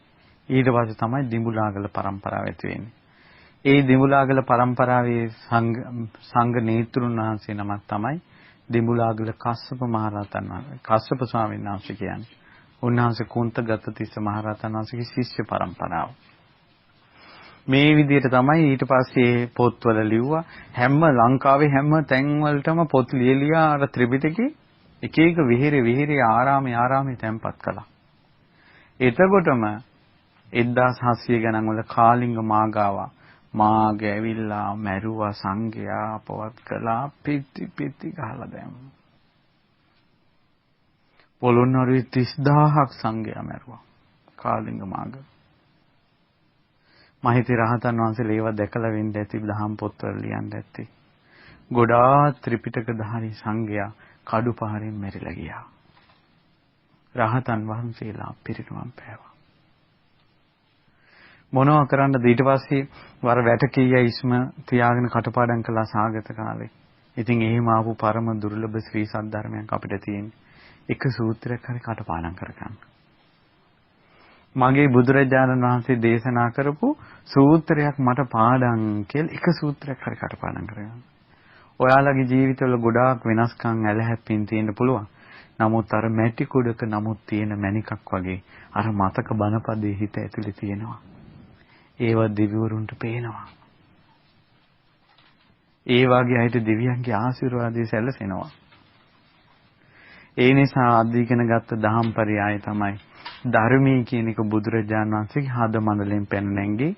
ඊට පස්සේ තමයි දිඹුලාගල පරම්පරාව ඇති වෙන්නේ. ඒ දිඹුලාගල පරම්පරාවේ සංඝ නේතෘන් වහන්සේ නමක් තමයි දිඹුලාගල කස්සප මහ රහතන් වහන්සේ. කස්සප ස්වාමීන් වහන්සේ කියන්නේ. උන්වහන්සේ කුන්තගත තිස්ස මහ රහතන් වහන්සේගේ ශිෂ්‍ය පරම්පරාව. මේ විදිහට තමයි ඊට පස්සේ පොත්වල ලිව්වා. හැම ලංකාවේ හැම තැන්වලටම පොත් ලියලියා අර ත්‍රිපිටකේ එක එක විහෙරේ ආරාමේ තැන්පත් කළා. එතකොටම 1700 ගණන් වල කාලිංග මාගාවා මාග ඇවිල්ලා මැරුවා සංඝයා අපවත් කළා පිටි ගහලා දැම්මා. පොළොන්නරුවේ 30000ක් සංඝයා මැරුවා. කාලිංග මාර්ග. මහිතේ රහතන් වහන්සේලා ඒවා දැකලා වෙන්න ඇති දහම් පොත්වල ලියන්න ඇති. ගොඩාක් ත්‍රිපිටකධාරී සංඝයා කඩුපාරෙන් මැරිලා ගියා. රහතන් වහන්සේලා පිරිනුවම් පෑවා. මොනවා කරන්නද ඊට පස්සේ වර වැටකීය ඉස්ම තියාගෙන කටපාඩම් කළා සාගත කාලේ. ඉතින් එහෙම ආපු පරම දුර්ලභ ශ්‍රී සද්ධර්මයක් අපිට තියෙන්නේ. එක සූත්‍රයක් හරි කටපාඩම් කරගන්න. මගේ බුදුරජාණන් වහන්සේ දේශනා කරපු සූත්‍රයක් මට පාඩම් කියලා එක සූත්‍රයක් හරි කටපාඩම් කරගන්න. ඔයාලගේ ජීවිතවල ගොඩාක් වෙනස්කම් ඇලහැප්පින් තියෙන්න පුළුවන්. නමුත් අර මැටි කුඩක නමුත් තියෙන මණිකක් වගේ අර මතක බණපදේ හිත ඇතුලේ තියෙනවා. ඒව දිව්‍යවරුන්ට පේනවා. ඒ වගේ අයට දෙවියන්ගේ ආශිර්වාදය සැලසෙනවා. ඒ නිසා අධිකන ගත්ත දහම් පරයය තමයි ධර්මයේ කියන එක බුදුරජාණන් වහන්සේගේ හද මණ්ඩලයෙන් පැන නැංගී.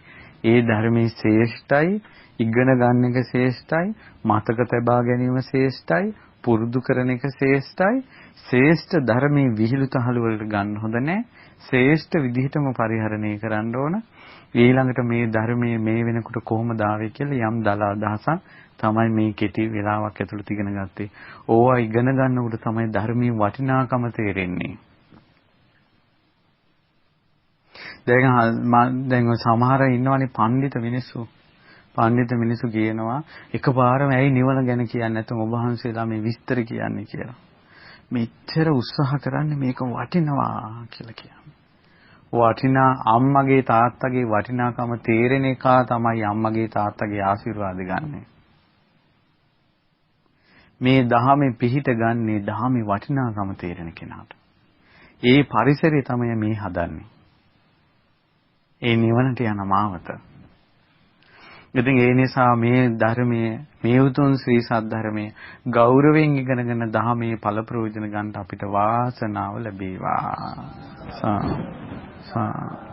ඒ ධර්මයේ ශ්‍රේෂ්ඨයි, ඉගෙන ගන්න එක ශ්‍රේෂ්ඨයි, මතක තබා ගැනීම ශ්‍රේෂ්ඨයි, පුරුදු කරන එක ශ්‍රේෂ්ඨයි. ශ්‍රේෂ්ඨ ධර්මයේ විහිළු තහළු වලට ගන්න හොඳ නැහැ. ශ්‍රේෂ්ඨ විදිහටම පරිහරණය කරන්න ඕන. ඊළඟට මේ ධර්මයේ මේ වෙනකොට කොහොමද ආවේ කියලා යම් දල අදහසක් තමයි මේ කෙටි වෙලාවක් ඇතුළත ඉගෙන ගත්තේ. ඕවා ඉගෙන ගන්නකොට තමයි ධර්මයේ වටිනාකම තේරෙන්නේ. දැන් සමහර ඉන්නවනේ පඬිත මිනිස්සු. පඬිත මිනිස්සු කියනවා එකපාරම ඇයි නිවන ගැන කියන්නේ නැත්නම් ඔබ වහන්සේලා මේ විස්තර කියන්නේ කියලා. මෙච්චර උත්සාහ කරන්නේ මේක වටිනවා කියලා කියන්නේ. වටිනා අම්මගේ තාත්තගේ වටිනාකම තේරෙන එක තමයි අම්මගේ තාත්තගේ ආශිර්වාද ගන්නෙ. මේ දහමේ පිහිට ගන්නේ දහමේ වටිනාකම තේරෙන කෙනාට. ඒ පරිසරය තමයි මේ හදන්නේ. ඒ නිවනට යන මාවත. ඉතින් ඒ නිසා මේ ධර්මයේ මේ උතුම් ශ්‍රී සද්ධර්මයේ ගෞරවයෙන් ඉගෙනගෙන දහමේ ඵල ප්‍රයෝජන ගන්න අපිට වාසනාව ලැබේවා. සා